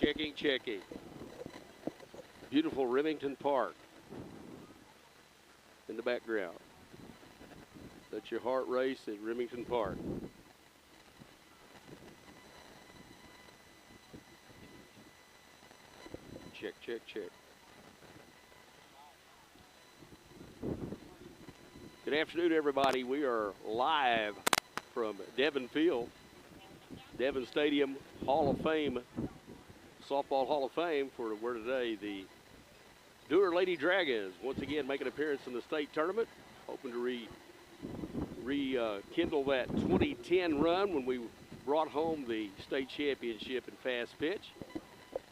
Checking, checking. Beautiful Remington Park in the background. Let your heart race at Remington Park. Check, check, check. Good afternoon, everybody. We are live from Devon Field, Devon Stadium Hall of Fame, Softball Hall of Fame, for where today the Dewar Lady Dragons once again make an appearance in the state tournament, hoping to rekindle that 2010 run when we brought home the state championship in fast pitch.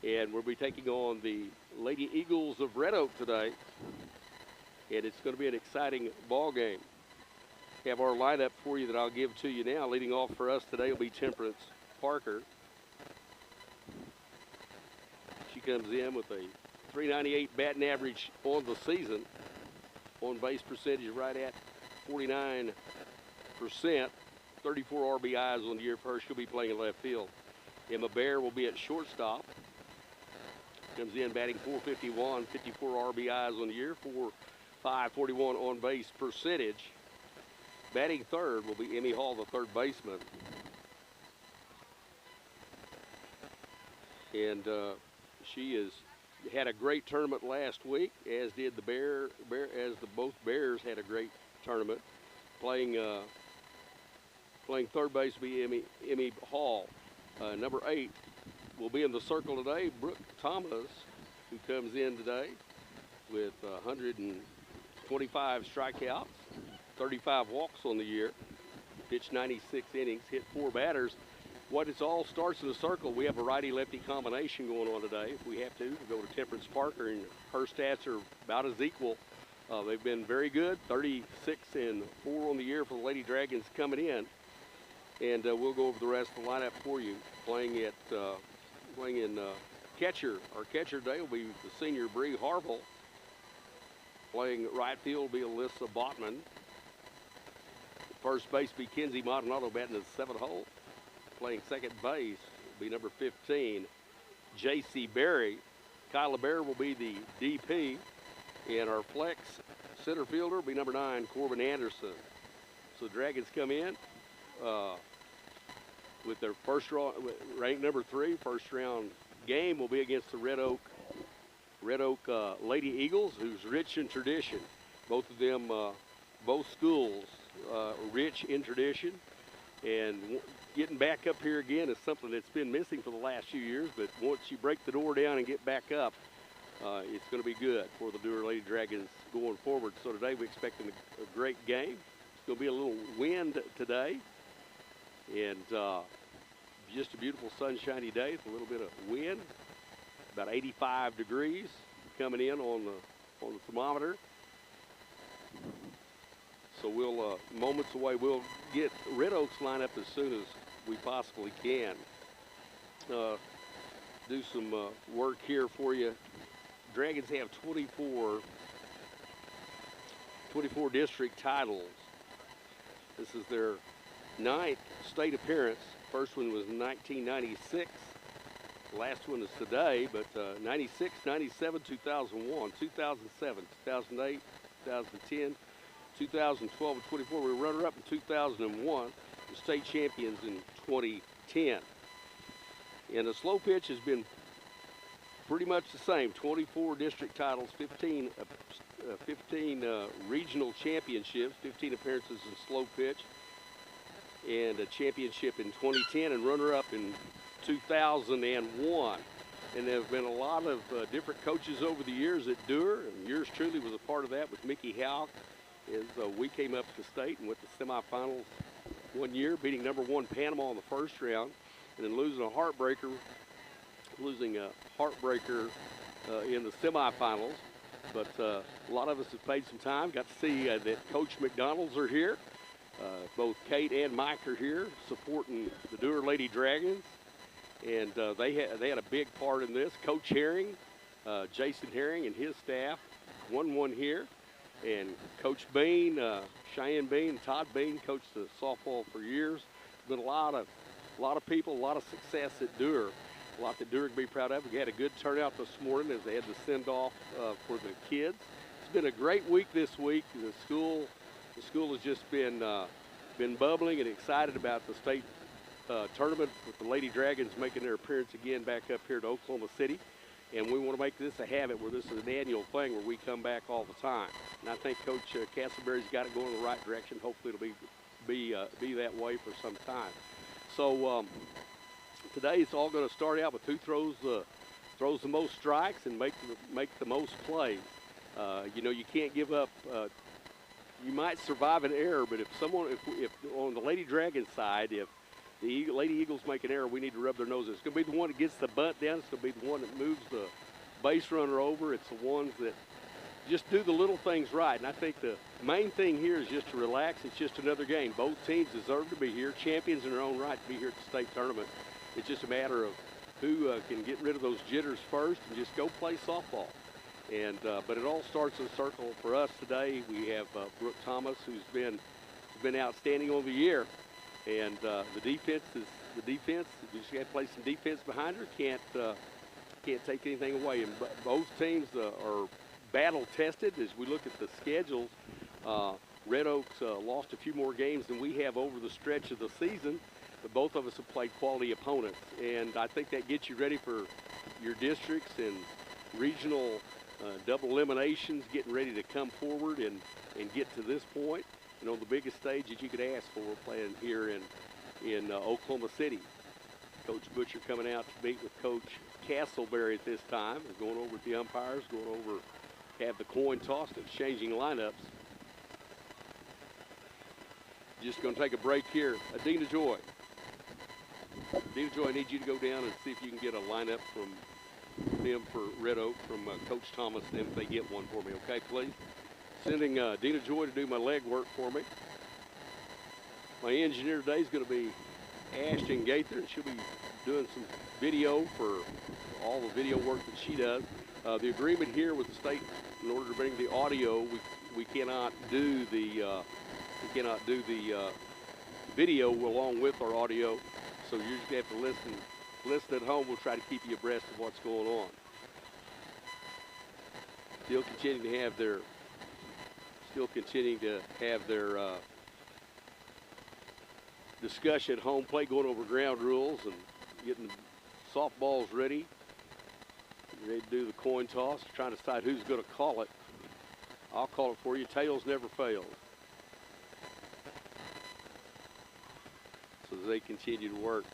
And we'll be taking on the Lady Eagles of Red Oak today. And it's going to be an exciting ball game. We have our lineup for you that I'll give to you now. Leading off for us today will be Temperance Parker. She comes in with a .398 batting average on the season. On base percentage right at 49%. 34 RBIs on the year for her. She'll be playing in left field. Emma Bear will be at shortstop. Comes in batting .451, 54 RBIs on the year, 541 on base percentage. Batting third will be Emmy Hall, the third baseman. And she has had a great tournament last week, as did the both Bears had a great tournament. Playing third base will be Emmy Hall. Number 8 will be in the circle today, Brooke Thomas, who comes in today with 125 strikeouts, 35 walks on the year, pitched 96 innings, hit 4 batters. What it all starts in the circle, we have a righty-lefty combination going on today. If we have to, we'll go to Temperance Parker, and her stats are about as equal. They've been very good, 36 and 4 on the year for the Lady Dragons coming in. And we'll go over the rest of the lineup for you. Playing in catcher. Our catcher today will be the senior Bree Harville. Playing right field will be Alyssa Botman. First base will be Kenzie Maldonado batting the 7th hole. Playing second base will be number 15, J.C. Berry. Kyla Bear will be the DP. And our flex center fielder will be number 9, Corbin Anderson. So the Dragons come in with their first round, ranked number 3. First round game will be against the Red Oak Lady Eagles, who's rich in tradition. Both of them, both schools, rich in tradition. And getting back up here again is something that's been missing for the last few years. But once you break the door down and get back up, it's going to be good for the Dewar Lady Dragons going forward. So today we're expecting a great game. It's going to be a little wind today. And just a beautiful sunshiny day with a little bit of wind. About 85 degrees coming in on the thermometer. So we'll, moments away, we'll get Red Oak's lineup as soon as we possibly can. Do some work here for you. Dragons have 24 district titles. This is their 9th state appearance. First one was in 1996. Last one is today, but 96, 97, 2001, 2007, 2008, 2010, 2012, and 24. We were runner-up in 2001, the state champions in 2010. And the slow pitch has been pretty much the same. 24 district titles, 15 regional championships, 15 appearances in slow pitch, and a championship in 2010 and runner-up in 2001. And there have been a lot of different coaches over the years at Dewar, and yours truly was a part of that with Mickey Houck, as we came up to state and went to semifinals one year, beating number 1 Panama in the first round, and then losing a heartbreaker in the semifinals. But a lot of us have paid some time. Got to see that Coach McDonald's are here. Both Kate and Mike are here supporting the Dewar Lady Dragons. And they had a big part in this. Coach Herring, Jason Herring and his staff won here. And Coach Bean, Cheyenne Bean, Todd Bean coached the softball for years. Been a lot of people, a lot of success at Dewar. A lot that Dewar can be proud of. We had a good turnout this morning as they had the send-off for the kids. It's been a great week this week. The school has just been bubbling and excited about the state tournament with the Lady Dragons making their appearance again back up here to Oklahoma City. And we want to make this a habit where this is an annual thing where we come back all the time. And I think Coach Castleberry's got it going in the right direction. Hopefully it'll be that way for some time. So today it's all going to start out with who throws the most strikes and make the most plays. You know, you can't give up. You might survive an error, but if on the Lady Dragon side, if the Lady Eagles make an error, we need to rub their noses. It's going to be the one that gets the bunt down. It's going to be the one that moves the base runner over. It's the ones that just do the little things right. And I think the main thing here is just to relax. It's just another game. Both teams deserve to be here, champions in their own right to be here at the state tournament. It's just a matter of who can get rid of those jitters first and just go play softball. And but it all starts in a circle for us today. We have Brooke Thomas, who's been outstanding over the year. And the defense is the defense. We just got to play some defense behind her. Can't take anything away. And both teams are battle tested. As we look at the schedules, Red Oak's lost a few more games than we have over the stretch of the season, but both of us have played quality opponents. And I think that gets you ready for your districts and regional double eliminations, getting ready to come forward and get to this point. You know, the biggest stage that you could ask for playing here in Oklahoma City. Coach Butcher coming out to meet with Coach Castleberry at this time. They're going over with the umpires, going over, have the coin toss, exchanging lineups. Just going to take a break here. Adina Joy. Adina Joy, I need you to go down and see if you can get a lineup from them for Red Oak from Coach Thomas, and if they get one for me, okay, please? Sending Dina Joy to do my leg work for me. My engineer today is going to be Ashton Gaither, and she'll be doing some video for all the video work that she does. The agreement here with the state, in order to bring the audio, we cannot do the video along with our audio, so you just have to listen at home. We'll try to keep you abreast of what's going on. Still continuing to have their discussion at home plate, going over ground rules and getting the softballs ready. They do the coin toss, trying to decide who's going to call it. I'll call it for you. Tails never fails. So as they continue to work.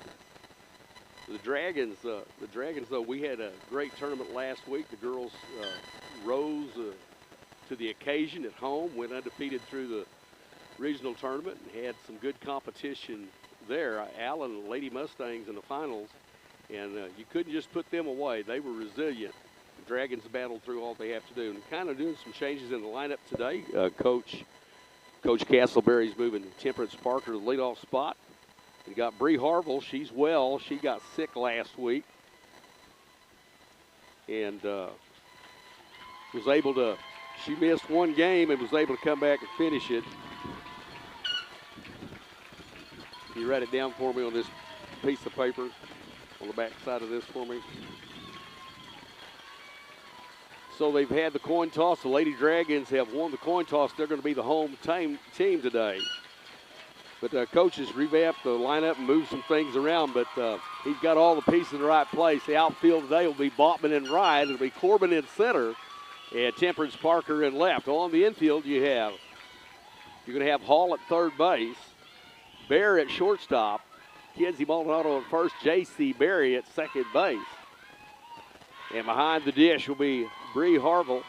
The Dragons, though, we had a great tournament last week. The girls rose to the occasion at home, went undefeated through the regional tournament and had some good competition there. Allen, Lady Mustangs in the finals, and you couldn't just put them away. They were resilient. The Dragons battled through all they have to do, and kind of doing some changes in the lineup today. Coach Castleberry's moving Temperance Parker to the leadoff spot. We got Bree Harville. She's well. She got sick last week and was able to. She missed one game and was able to come back and finish it. Can you write it down for me on this piece of paper on the back side of this for me? So they've had the coin toss. The Lady Dragons have won the coin toss. They're going to be the home team today. But Coach has revamped the lineup and moved some things around, but he's got all the pieces in the right place. The outfield today will be Botman in right. It'll be Corbin in center and Temperance Parker in left. On the infield, you're going to have Hall at third base, Bear at shortstop, Kinsey Maldonado at first, J.C. Berry at second base. And behind the dish will be Bree Harville.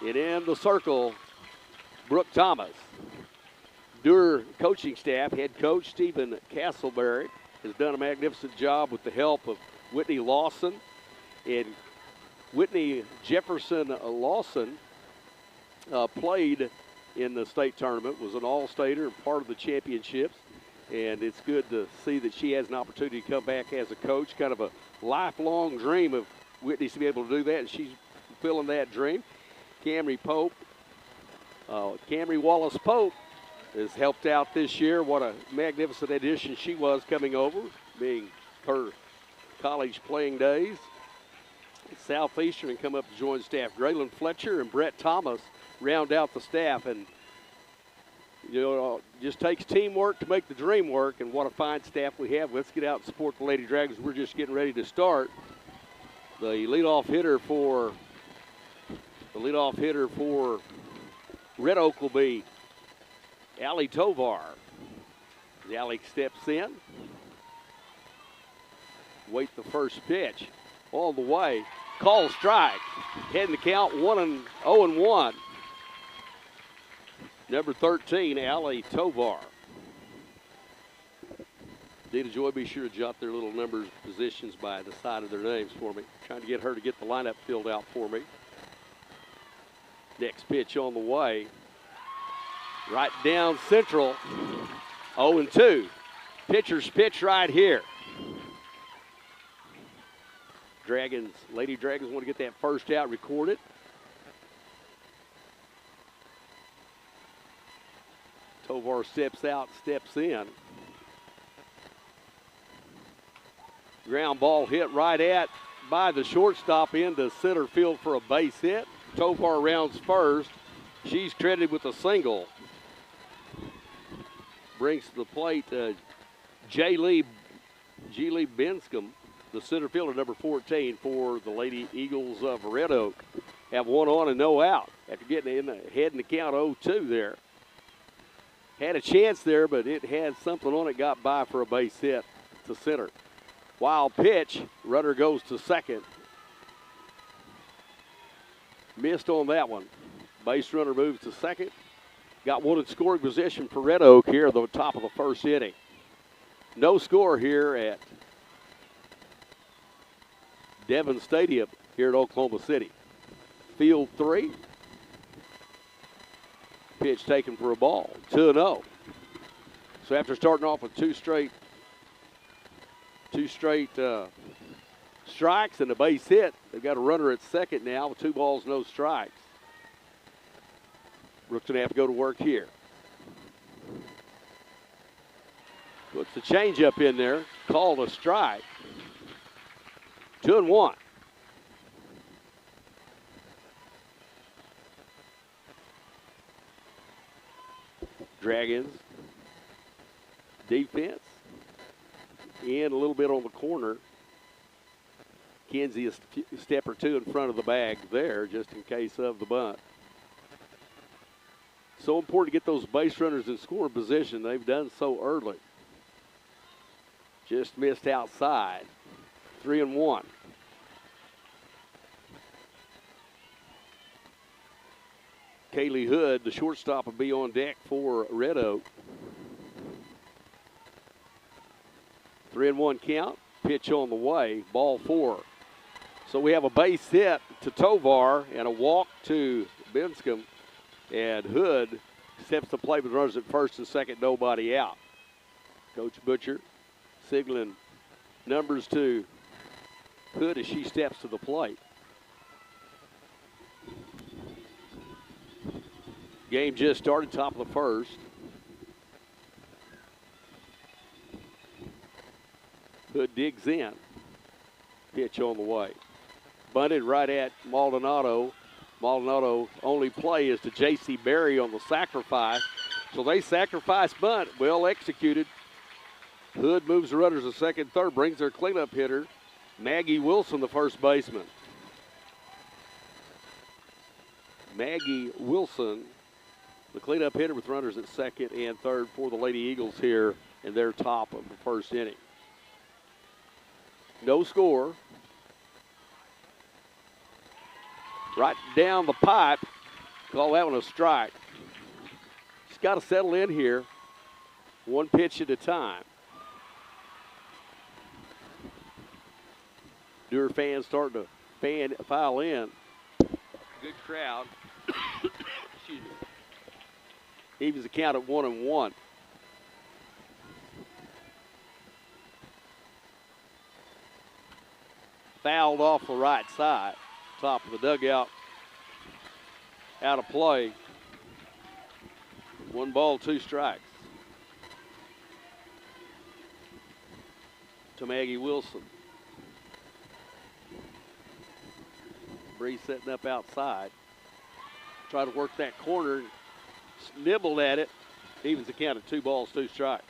And in the circle, Brooke Thomas. Dewar coaching staff, head coach Stephen Castleberry, has done a magnificent job with the help of Whitney Lawson. And Whitney Jefferson Lawson played in the state tournament, was an all-stater and part of the championships. And it's good to see that she has an opportunity to come back as a coach. Kind of a lifelong dream of Whitney's to be able to do that, and she's fulfilling that dream. Camry Wallace Pope has helped out this year. What a magnificent addition she was coming over, being her college playing days. Southeastern and come up to join staff. Graylin Fletcher and Brett Thomas round out the staff, and you know, it just takes teamwork to make the dream work, and what a fine staff we have. Let's get out and support the Lady Dragons. We're just getting ready to start. The leadoff hitter for Red Oak will be Allie Tovar. As Allie steps in, wait the first pitch, all the way, call strike, heading the count 0-1. Number 13, Allie Tovar. Dita Joy, be sure to jot their little numbers, positions by the side of their names for me. Trying to get her to get the lineup filled out for me. Next pitch on the way. Right down central, 0-2. Pitcher's pitch right here. Lady Dragons want to get that first out recorded. Tovar steps out, steps in. Ground ball hit right by the shortstop into center field for a base hit. Tovar rounds first. She's credited with a single. Brings to the plate G. Lee Benscombe, the center fielder, number 14 for the Lady Eagles of Red Oak. Have one on and no out after getting ahead in the count 0-2 there. Had a chance there, but it had something on it, got by for a base hit to center. Wild pitch, runner goes to second. Missed on that one. Base runner moves to second. Got one in scoring position for Red Oak here at the top of the first inning. No score here at Devon Stadium here at Oklahoma City. Field 3. Pitch taken for a ball, 2-0. So after starting off with two straight strikes and a base hit, they've got a runner at second now with 2 balls, no strikes. Brooks gonna have to go to work here. Puts the changeup in there, called a strike. 2-1. Dragons defense in a little bit on the corner. Kenzie a step or two in front of the bag there just in case of the bunt. So important to get those base runners in scoring position. They've done so early. Just missed outside. 3-1. Kaylee Hood, the shortstop, will be on deck for Red Oak. 3-1 count. Pitch on the way. Ball 4. So we have a base hit to Tovar and a walk to Benscombe. And Hood steps to play with runners at first and second, nobody out. Coach Butcher signaling numbers to Hood as she steps to the plate. Game just started, top of the first. Hood digs in. Pitch on the way. Bunted right at Maldonado. Maldonado only play is to J.C. Berry on the sacrifice. So they sacrifice bunt. Well executed. Hood moves the runners to second, third, brings their cleanup hitter, Maggie Wilson, the first baseman. Maggie Wilson, the cleanup hitter with runners at second and third for the Lady Eagles here in their top of the first inning. No score. Right down the pipe. Call that one a strike. Just got to settle in here. One pitch at a time. Dewar fans starting to file in. Good crowd. Excuse me. Evens the count at 1-1. Fouled off the right side. Top of the dugout. Out of play. 1 ball, 2 strikes. To Maggie Wilson. Bree setting up outside. Try to work that corner, nibbled at it. Evens the count at 2 balls, 2 strikes.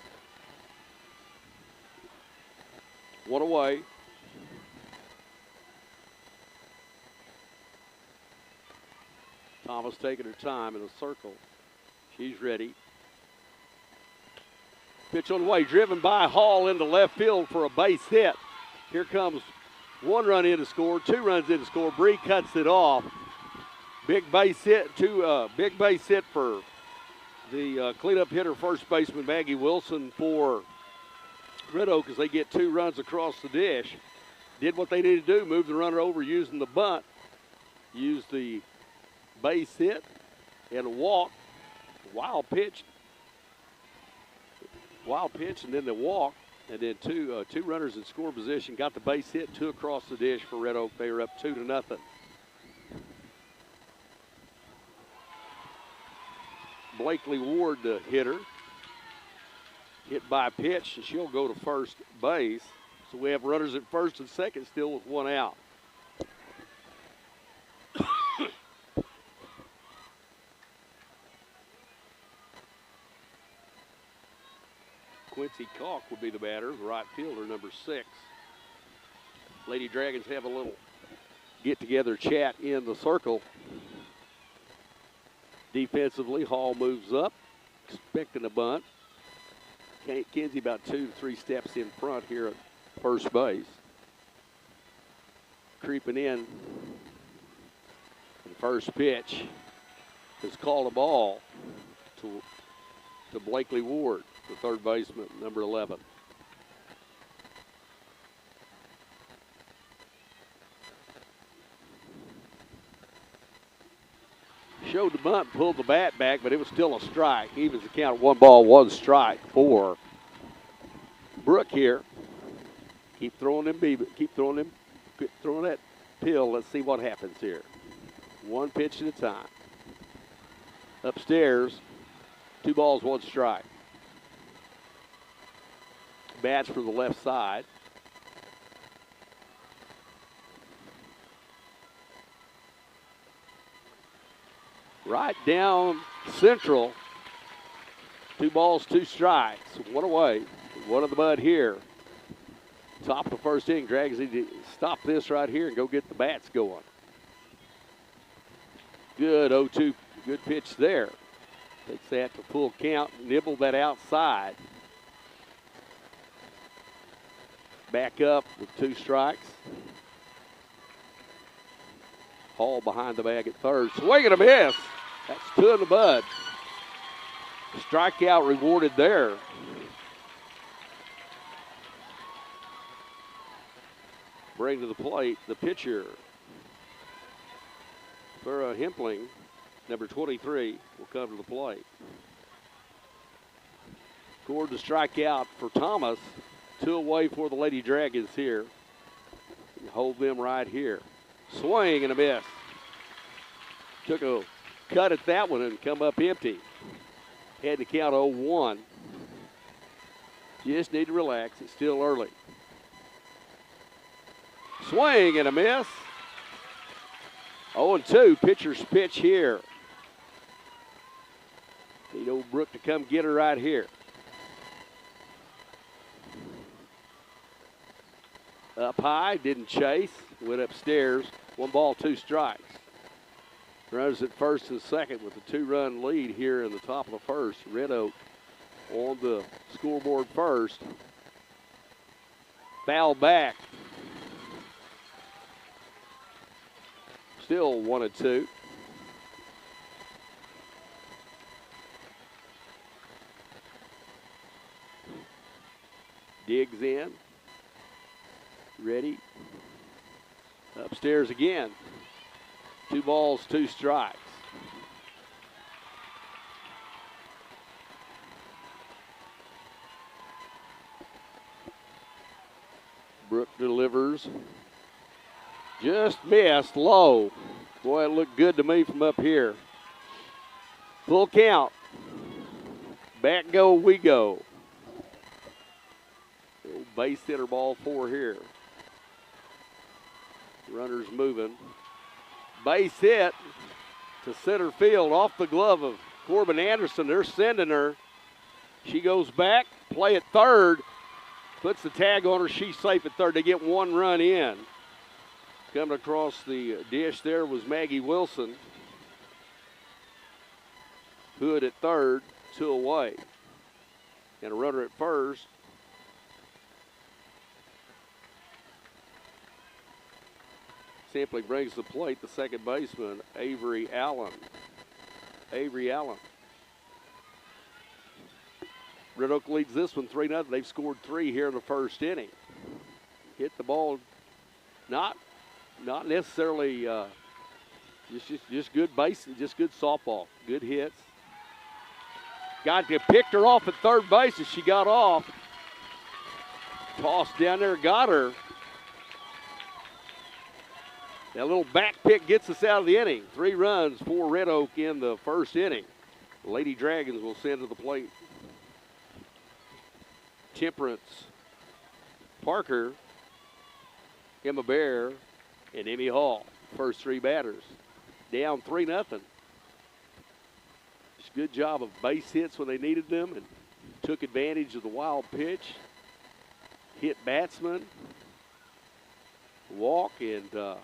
1 away. Thomas taking her time in a circle. She's ready. Pitch on the way, driven by Hall into left field for a base hit. Here comes 1 run in to score, 2 runs in to score. Bree cuts it off. Big base hit, big base hit for the cleanup hitter, first baseman Maggie Wilson for Red Oak as they get 2 runs across the dish. Did what they needed to do, move the runner over using the bunt, used the base hit and a walk, wild pitch, and then the walk, and then two runners in score position. Got the base hit, 2 across the dish for Red Oak. They were up 2-0. Blakely Ward, the hitter, hit by a pitch, and she'll go to first base. So we have runners at first and second still with 1 out. Quincy Calk will be the batter, the right fielder, number 6. Lady Dragons have a little get-together chat in the circle. Defensively, Hall moves up, expecting a bunt. Kinsey about 2 to 3 steps in front here at first base. Creeping in. The first pitch is called a ball to Blakely Ward, the third baseman, number 11. Showed the bunt, pulled the bat back, but it was still a strike. Evens the count, 1 ball, 1 strike for Brooke here. Keep throwing that pill. Let's see what happens here. 1 pitch at a time. Upstairs, 2 balls, 1 strike. Bats for the left side. Right down central. 2 balls, 2 strikes. 1 away. 1 of the bud here. Top of the first inning. Dragons need to stop this right here and go get the bats going. Good 0-2. Good pitch there. Takes that to full count. Nibble that outside. Back up with 2 strikes. Hall behind the bag at third. Swing and a miss. That's 2 in the bud. Strikeout rewarded there. Bring to the plate the pitcher. Farrah Hempling, number 23, will come to the plate. Scored the strikeout for Thomas. 2 away for the Lady Dragons here. Hold them right here. Swing and a miss. Took a cut at that one and come up empty. Had to count 0-1. Just need to relax. It's still early. Swing and a miss. 0-2. Pitcher's pitch here. Need old Brooke to come get her right here. Up high, didn't chase. Went upstairs. 1 ball, 2 strikes. Runners at first and second with a 2-run lead here in the top of the first. Red Oak on the scoreboard first. Foul back. Still 1-2. Digs in. Ready. Upstairs again. 2 balls, 2 strikes. Brooke delivers. Just missed low. Boy, it looked good to me from up here. Full count. Back go we go. Little base hitter ball 4 here. Runners moving. base hit to center field off the glove of Corbin Anderson. They're sending her. She goes back, play at third, puts the tag on her. She's safe at third. They get one run in. Coming across the dish there was Maggie Wilson. Hood at third, 2 away. And a runner at first. Simply brings the plate the second baseman, Avery Allen. Avery Allen. Red Oak leads this one 3-0. They've scored 3 here in the first inning. Hit the ball, not necessarily just good base, just good softball, good hits. Picked her off at third base as she got off. Tossed down there, got her. That little back pick gets us out of the inning. 3 runs for Red Oak in the first inning. The Lady Dragons will send to the plate Temperance Parker, Emma Bear, and Emmy Hall. First 3 batters. Down 3-0. Just good job of base hits when they needed them and took advantage of the wild pitch. Hit batsman. Walk, and the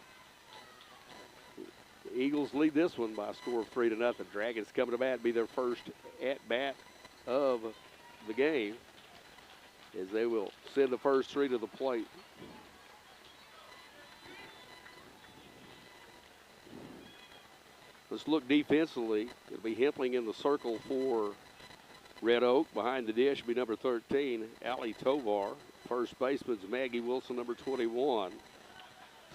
Eagles lead this one by a score of 3-0. Dragons coming to bat, be their first at bat of the game, as they will send the first 3 to the plate. Let's look defensively. It'll be Hempling in the circle for Red Oak. Behind the dish will be number 13, Allie Tovar. First baseman's Maggie Wilson, number 21.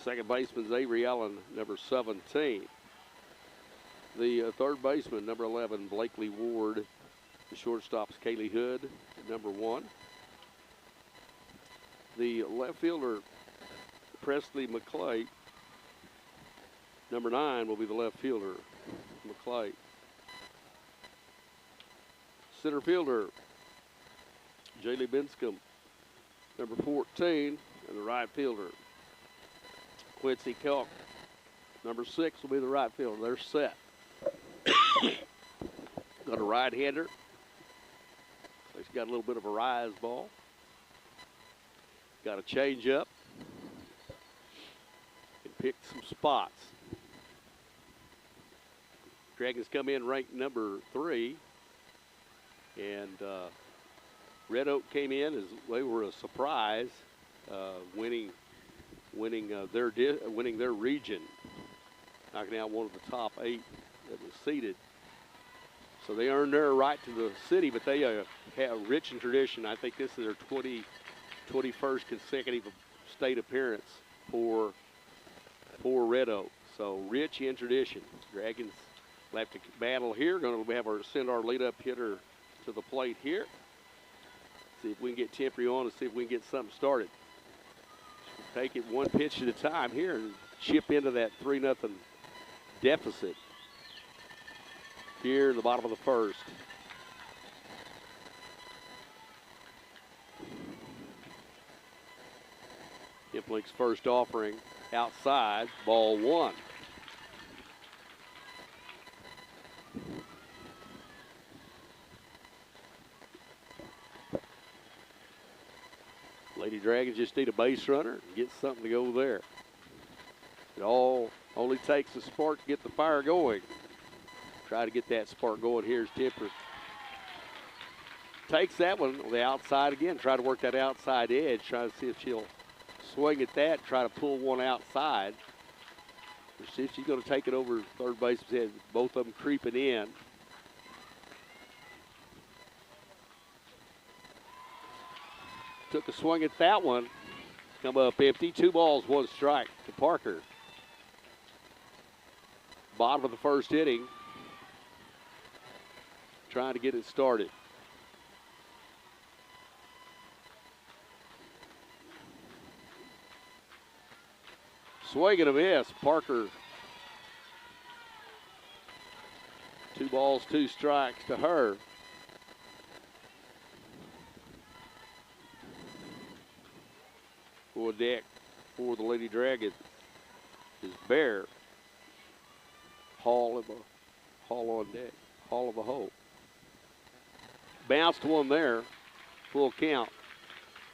Second baseman's Avery Allen, number 17. The third baseman, number 11, Blakely Ward. The shortstop's Kaylee Hood, number 1. The left fielder, Presley McClay, number 9, will be the left fielder, McClay. Center fielder, Jaylee Binscombe, number 14, and the right fielder, Quincy Kelk, number 6, will be the right fielder. They're set. Got a right-hander. He's got a little bit of a rise ball. Got a change-up. And picked some spots. Dragons come in ranked number 3. And Red Oak came in as they were a surprise, winning their region, knocking out one of the top 8 that was seeded. So they earned their right to the city, but they have a rich in tradition. I think this is their 21st consecutive state appearance for Red Oak. So rich in tradition. Dragons will have to battle here. Going to send our lead-up hitter to the plate here. See if we can get Temporary on and see if we can get something started. Take it one pitch at a time here and chip into that 3-0 deficit here in the bottom of the first. Hempling's first offering outside, ball 1. Lady Dragons just need a base runner and get something to go there. It only takes a spark to get the fire going. Try to get that spark going. Here's Temper. Takes that one on the outside again. Try to work that outside edge. Try to see if she'll swing at that. Try to pull one outside. See if she's going to take it over third baseman's head. Both of them creeping in. Took a swing at that one. Come up empty. 2 balls, 1 strike to Parker. Bottom of the first inning. Trying to get it started. Swing and a miss. Parker. 2 balls, 2 strikes to her. For deck for the Lady Dragons is Bear. Hall on deck. Hall of a hole. Bounced one there. Full count.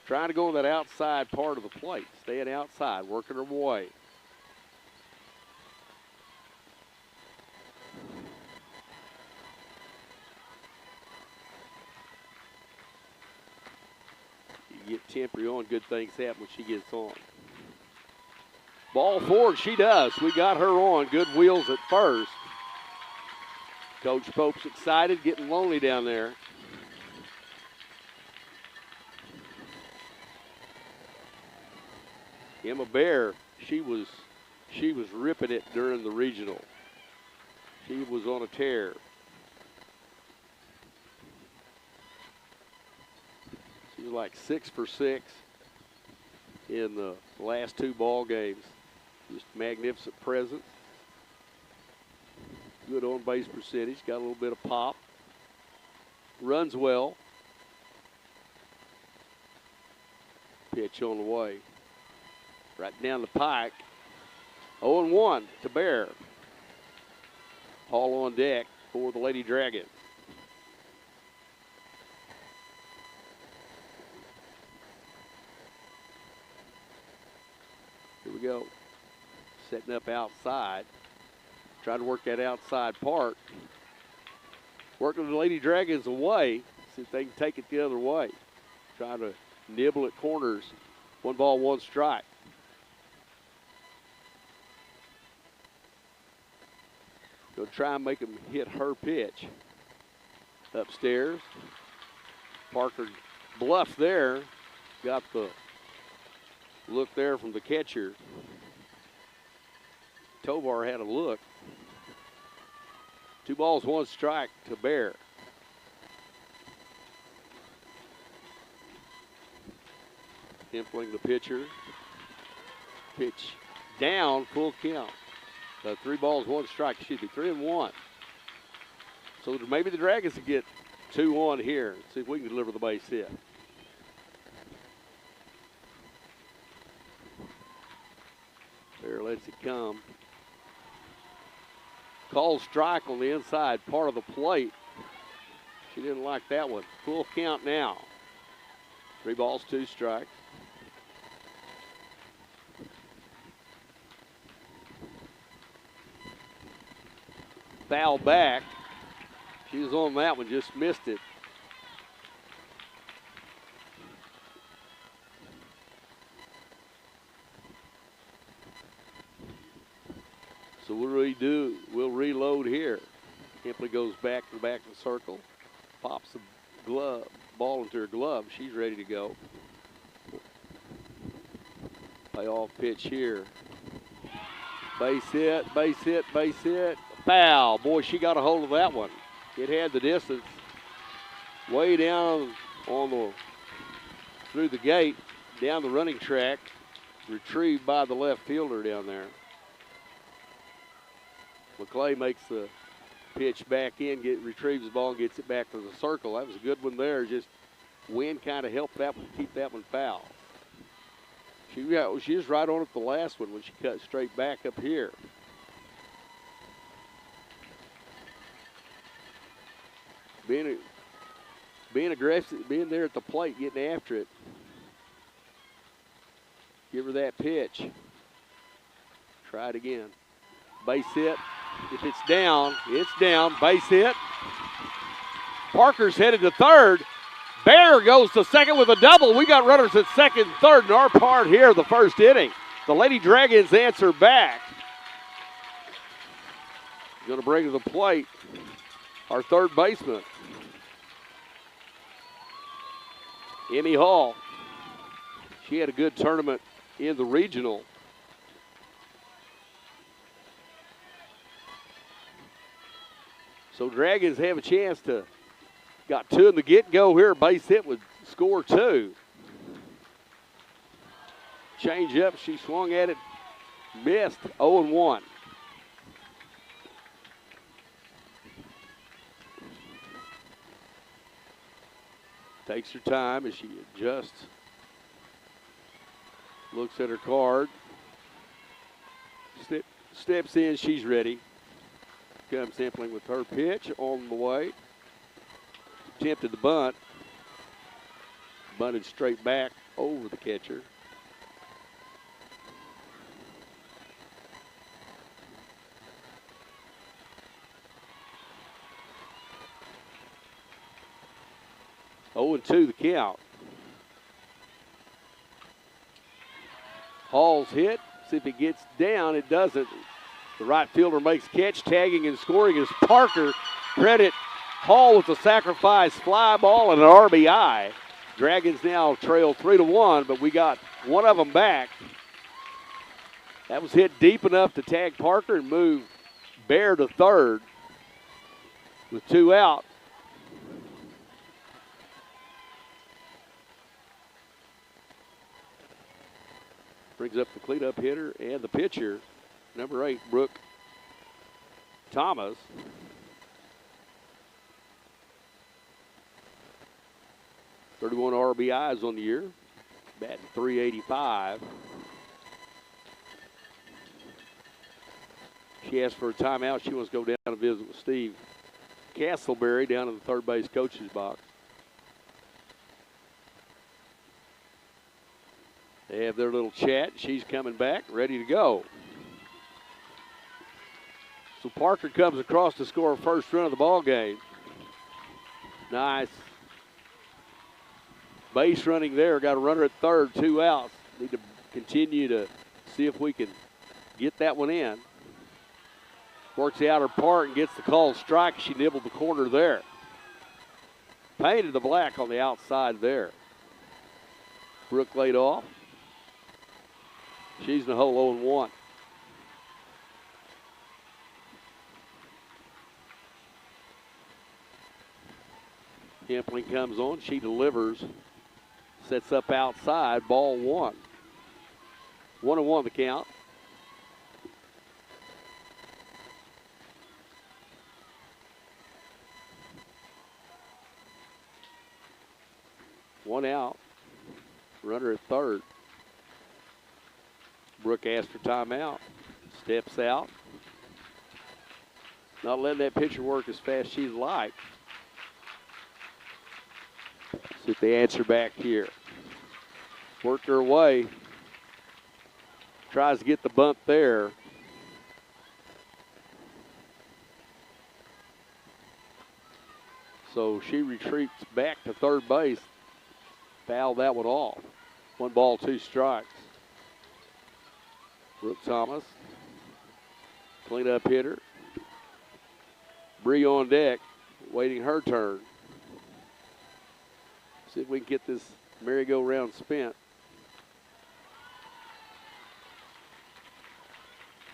Trying to go on that outside part of the plate. Staying outside, working her way. You get temporary on, good things happen when she gets on. Ball forward, she does. We got her on. Good wheels at first. Coach Pope's excited, getting lonely down there. Emma Bear, she was ripping it during the regional. She was on a tear. She was like 6 for 6 in the last 2 ball games. Just magnificent presence. Good on base percentage. Got a little bit of pop. Runs well. Pitch on the way. Right down the pike. 0-1 to Bear. Hall on deck for the Lady Dragons. Here we go. Setting up outside. Trying to work that outside part. Working the Lady Dragons away. See if they can take it the other way. Trying to nibble at corners. 1 ball, 1 strike. Gonna try and make them hit her pitch. Upstairs. Parker bluffed there. Got the look there from the catcher. Tovar had a look. 2 balls, 1 strike to Bear. Templing the pitcher. Pitch down, full count. 3 balls, 1 strike. Excuse me, 3-1. So maybe the Dragons will get 2 on here. See if we can deliver the base hit. Bear lets it come. Called strike on the inside part of the plate. She didn't like that one. Full count now. 3 balls, 2 strikes. Foul back. She was on that one, just missed it. So we'll reload here. Hempley goes back to the back of the circle. Pops the glove, ball into her glove. She's ready to go. Payoff pitch here. Base hit, base hit, base hit. Foul. Boy, she got a hold of that one. It had the distance way down on through the gate, down the running track, retrieved by the left fielder down there. McClay makes the pitch back in, retrieves the ball and gets it back to the circle. That was a good one there. Just wind kind of helped that one, keep that one foul. She was right on it the last one when she cut straight back up here. Being aggressive, being there at the plate, getting after it. Give her that pitch. Try it again. Base hit. If it's down, it's down. Base hit. Parker's headed to third. Bear goes to second with a double. We got runners at second and third in our part here of the first inning. The Lady Dragons answer back. Going to bring to the plate our third baseman, Emmy Hall. She had a good tournament in the regional. So Dragons have a chance to, got 2 in the get-go here. Base hit would score 2. Change up, she swung at it, missed, 0-1. Takes her time as she adjusts. Looks at her card. Steps in, she's ready. comes Hempling with her pitch on the way. Attempted the bunt. Bunted straight back over the catcher. Oh, and 2 the count. Hall's hit. See if it gets down. It doesn't. The right fielder makes catch. Tagging and scoring is Parker. Credit Hall with a sacrifice fly ball and an RBI. Dragons now trail 3-1, but we got one of them back. That was hit deep enough to tag Parker and move Bear to third with 2 out. Brings up the cleanup hitter and the pitcher, number 8, Brooke Thomas. .31 RBIs on the year, batting .385. She asked for a timeout. She wants to go down and visit with Steve Castleberry down in the third base coach's box. They have their little chat. She's coming back, ready to go. So Parker comes across to score first run of the ball game. Nice base running there. Got a runner at third, 2 outs. Need to continue to see if we can get that one in. Works the outer part and gets the called strike. She nibbled the corner there. Painted the black on the outside there. Brooke laid off. She's in the hole 0-1. Hempling comes on. She delivers. Sets up outside. Ball 1. 1-1 the count. One out. Runner at third. Brooke asked for timeout. Steps out. Not letting that pitcher work as fast as she'd like. See if they answer back here. Worked her way. Tries to get the bunt there. So she retreats back to third base. Fouled that one off. 1 ball, 2 strikes. Brooke Thomas, cleanup hitter. Bree on deck, waiting her turn. See if we can get this merry-go-round spent.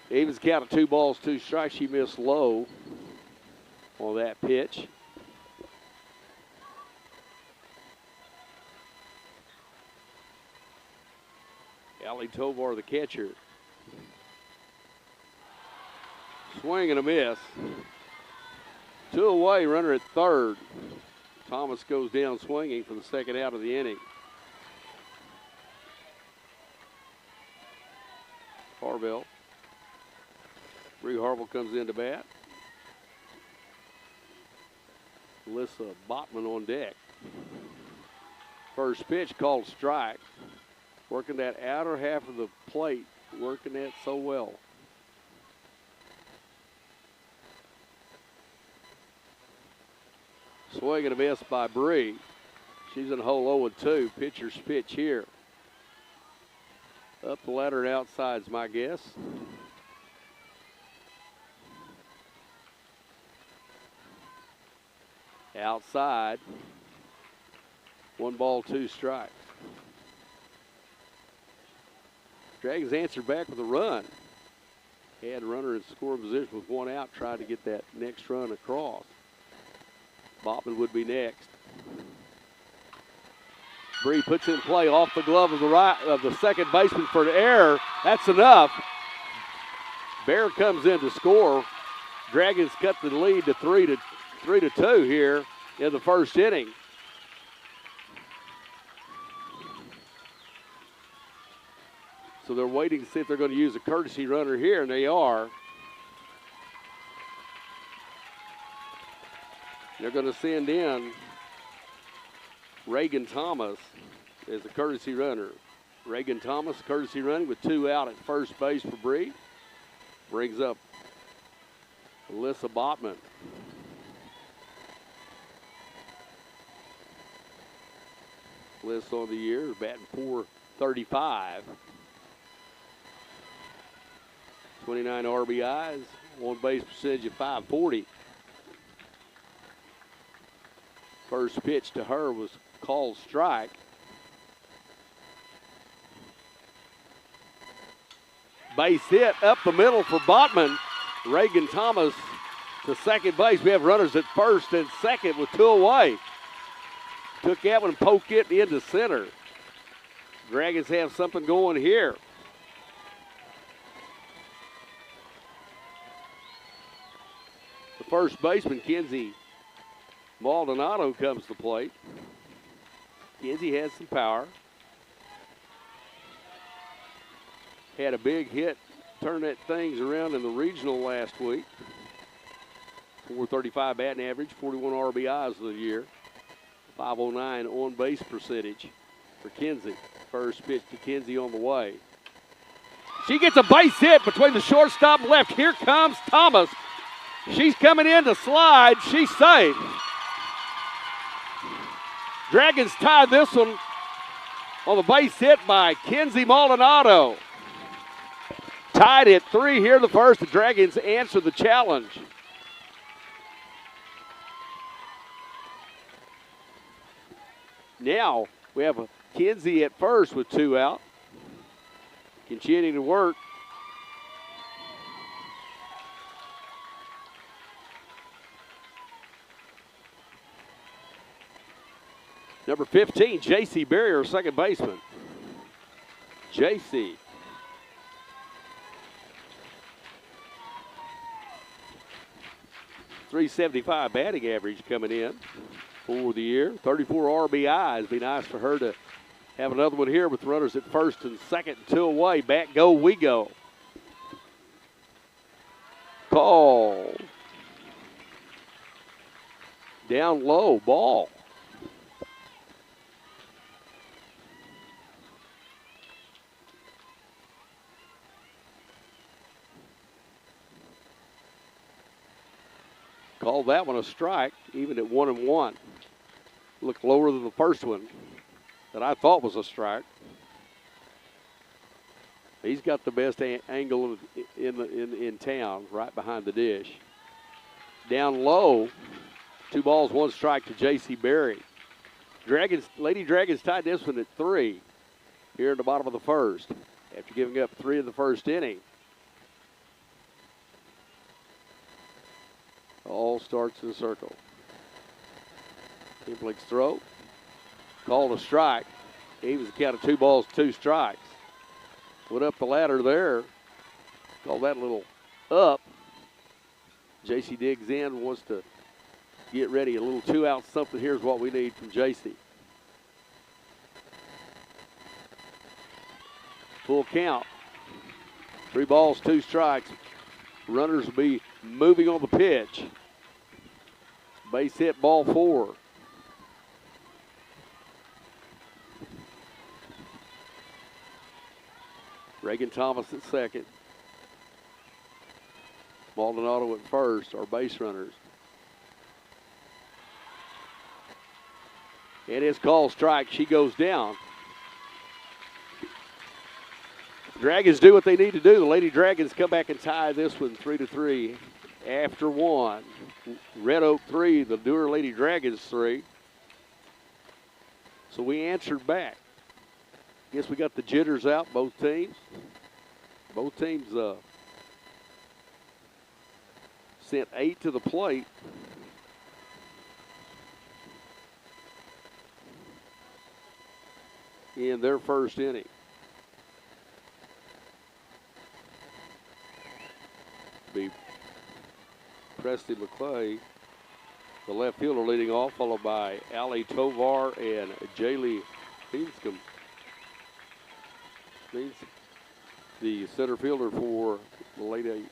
Evans count of 2 balls, 2 strikes. She missed low on that pitch. Allie Tovar, the catcher. Swing and a miss. 2 away, runner at third. Thomas goes down swinging for the second out of the inning. Harville. Bree Harville comes in to bat. Alyssa Botman on deck. First pitch called strike. Working that outer half of the plate, working that so well. Swing and a miss by Bree. She's in hole 0-2. Pitcher's pitch here. Up the ladder and outside's my guess. Outside. 1 ball, 2 strikes. Dragons answered back with a run. Had a runner in scoring position with 1 out, tried to get that next run across. Botman would be next. Bree puts in play off the glove of the second baseman for an error. That's enough. Bear comes in to score. Dragons cut the lead to 3-2 here in the first inning. So they're waiting to see if they're going to use a courtesy runner here, and they are. They're going to send in Reagan Thomas as a courtesy runner. Reagan Thomas, courtesy running with 2 out at first base for Bree. Brings up Alyssa Botman. Alyssa on the year, batting .435. 29 RBIs, on base percentage of .540. First pitch to her was called strike. Base hit up the middle for Botman. Reagan Thomas to second base. We have runners at first and second with 2 away. Took that one and poked it into center. Dragons have something going here. The first baseman, Kenzie Maldonado, comes to plate. Kenzie has some power. Had a big hit, turned that things around in the regional last week. .435 batting average, 41 RBIs of the year. .509 on base percentage for Kenzie. First pitch to Kenzie on the way. She gets a base hit between the shortstop and left. Here comes Thomas. She's coming in to slide. She's safe. Dragons tied this one on the base hit by Kenzie Maldonado. Tied at 3 here in the first. The Dragons answer the challenge. Now we have Kenzie at first with 2 out. Continuing to work. Number 15, J.C. Barrier, second baseman. J.C. .375 batting average coming in for the year. 34 RBIs. Be nice for her to have another one here with runners at first and second and 2 away. Back go we go. Call. Down low, ball. Called that one a strike, even at 1-1. Looked lower than the first one that I thought was a strike. He's got the best angle in town, right behind the dish. Down low, 2 balls, 1 strike to J.C. Berry. Lady Dragons tied this one at 3 here in the bottom of the first after giving up 3 in the first inning. All starts in a circle. Kimplick's throw. Called a strike. He was a count of 2 balls, 2 strikes. Went up the ladder there. Called that a little up. JC digs in, wants to get ready. A little 2 out something. Here's what we need from JC. Full count. 3 balls, 2 strikes. Runners will be moving on the pitch. Base hit, ball 4. Reagan Thomas at second. Maldonado at first, our base runners. And it's called strike. She goes down. Dragons do what they need to do. The Lady Dragons come back and tie this one 3-3 after 1. Red Oak 3, the Dewar Lady Dragons 3. So we answered back. Guess we got the jitters out, both teams. Both teams sent 8 to the plate. In their first inning. Be Preston McClay, the left fielder, leading off, followed by Ali Tovar and Jaylee Beanscombe. The center fielder for the Lady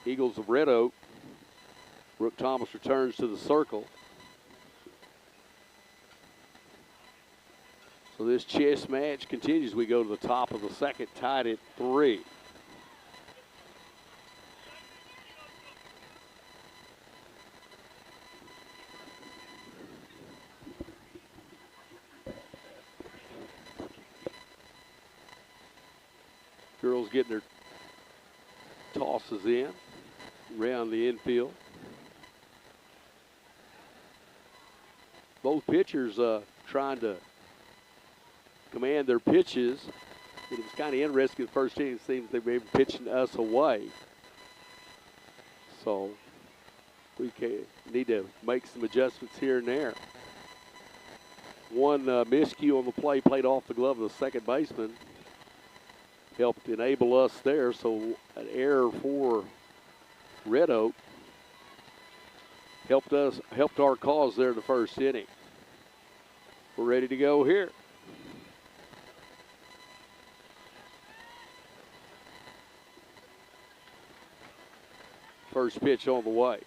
Eagles of Red Oak. Brooke Thomas returns to the circle. So this chess match continues. We go to the top of the second, tied at 3. Girls getting their tosses in around the infield. Both pitchers trying to command their pitches. It was kind of interesting the first inning. It seems they were pitching us away. So we need to make some adjustments here and there. One miscue on the play, played off the glove of the second baseman, helped enable us there. So an error for Red Oak helped our cause there in the first inning. We're ready to go here. First pitch on the way.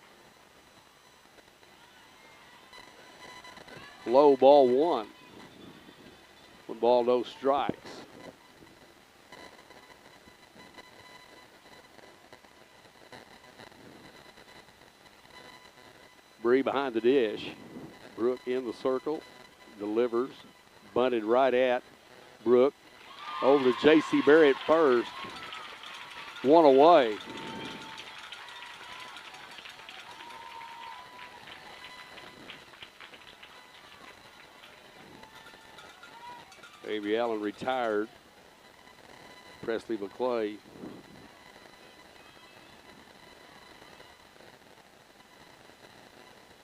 Low, ball 1. 1 ball, no strikes. Bree behind the dish. Brooke in the circle. Delivers. Bunted right at Brooke. Over to J.C. Barrett first. 1 away. Avery Allen retired. Presley McClay.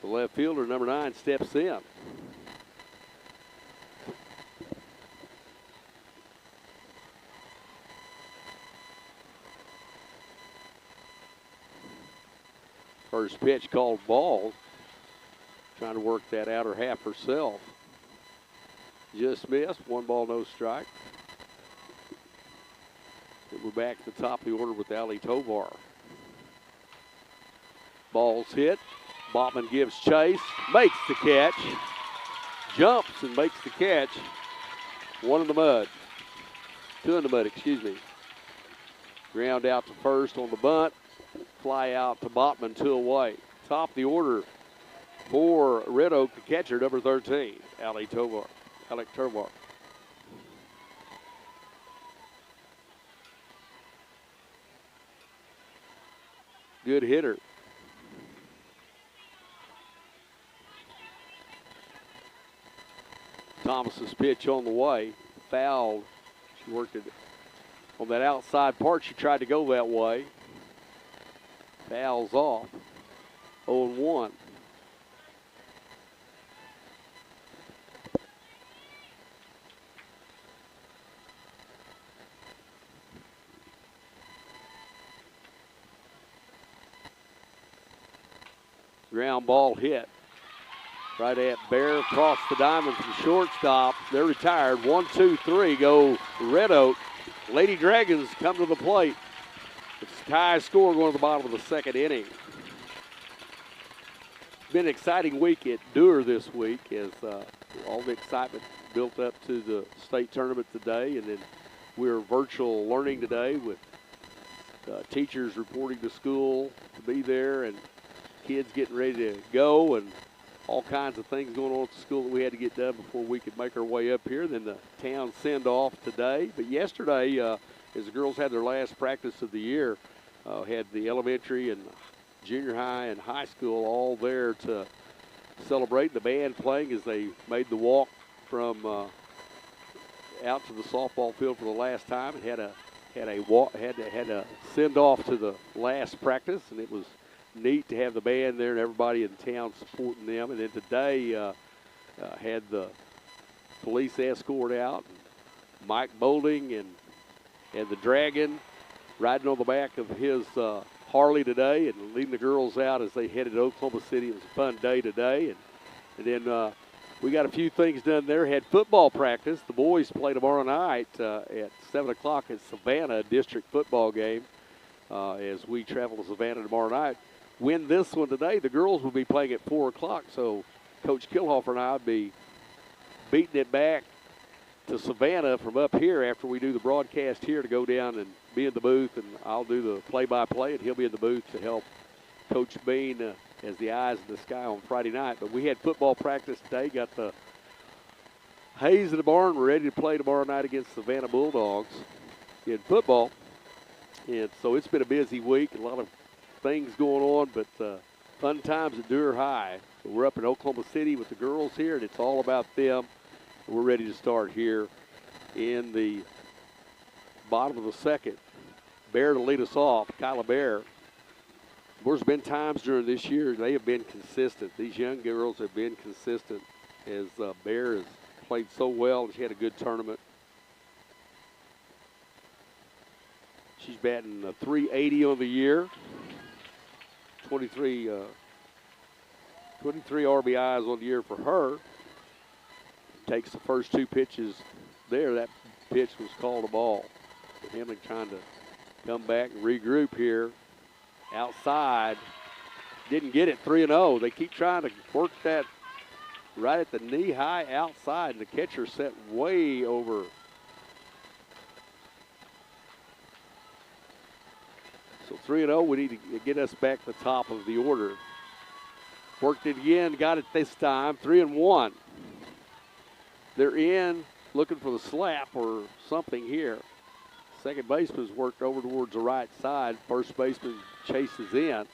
The left fielder, number 9, steps in. First pitch called ball. Trying to work that outer half herself. Just missed. 1 ball, no strike. And we're back at the top of the order with Ali Tovar. Ball's hit. Botman gives chase. Makes the catch. Jumps and makes the catch. 1 in the mud. 2 in the mud, excuse me. Ground out to first on the bunt. Fly out to Botman, 2 away. Top of the order for Red Oak, the catcher, number 13, Alec Tovar. Good hitter. Thomas's pitch on the way. Fouled. She worked it on that outside part. She tried to go that way. Fouls off. 0-1. Ground ball hit. Right at Bear, across the diamond from shortstop. They're retired. 1, 2, 3 go Red Oak. Lady Dragons come to the plate. It's a tie score going to the bottom of the second inning. Been an exciting week at Dewar this week as all the excitement built up to the state tournament today, and then we're virtual learning today with teachers reporting to school to be there and kids getting ready to go and all kinds of things going on at the school that we had to get done before we could make our way up here. Then the town send-off today. But yesterday, as the girls had their last practice of the year, had the elementary and junior high and high school all there to celebrate. The band playing as they made the walk from out to the softball field for the last time. It had a send-off to the last practice, and it was neat to have the band there and everybody in town supporting them. And then today had the police escort out, Mike Bolding and the Dragon riding on the back of his Harley today and leading the girls out as they headed to Oklahoma City. It was a fun day today. And then we got a few things done there. Had football practice. The boys play tomorrow night at 7 o'clock at Savannah, district football game. As we travel to Savannah tomorrow night, win this one today, the girls will be playing at 4 o'clock. So Coach Kilhofer and I will be beating it back to Savannah from up here after we do the broadcast here to go down and be in the booth, and I'll do the play-by-play, and he'll be in the booth to help Coach Bean as the eyes in the sky on Friday night. But we had football practice today, got the Hayes in the barn. We're ready to play tomorrow night against Savannah Bulldogs in football. And so it's been a busy week, a lot of things going on, but fun times at Dewar High. So we're up in Oklahoma City with the girls here, and it's all about them. We're ready to start here in the bottom of the second. Bear to lead us off, Kyla Bear. There's been times during this year they have been consistent. These young girls have been consistent as Bear has played so well. She had a good tournament. She's batting 380 on the year. 23 RBIs on the year for her. Takes the first two pitches there. That pitch was called a ball. Hamlin trying to come back and regroup here. Outside. Didn't get it, 3-0. They keep trying to work that right at the knee-high outside, and the catcher set way over. So 3-0, we need to get us back to the top of the order. Worked it again, got it this time, 3-1. They're in, looking for the slap or something here. Second baseman's worked over towards the right side. First baseman chases in.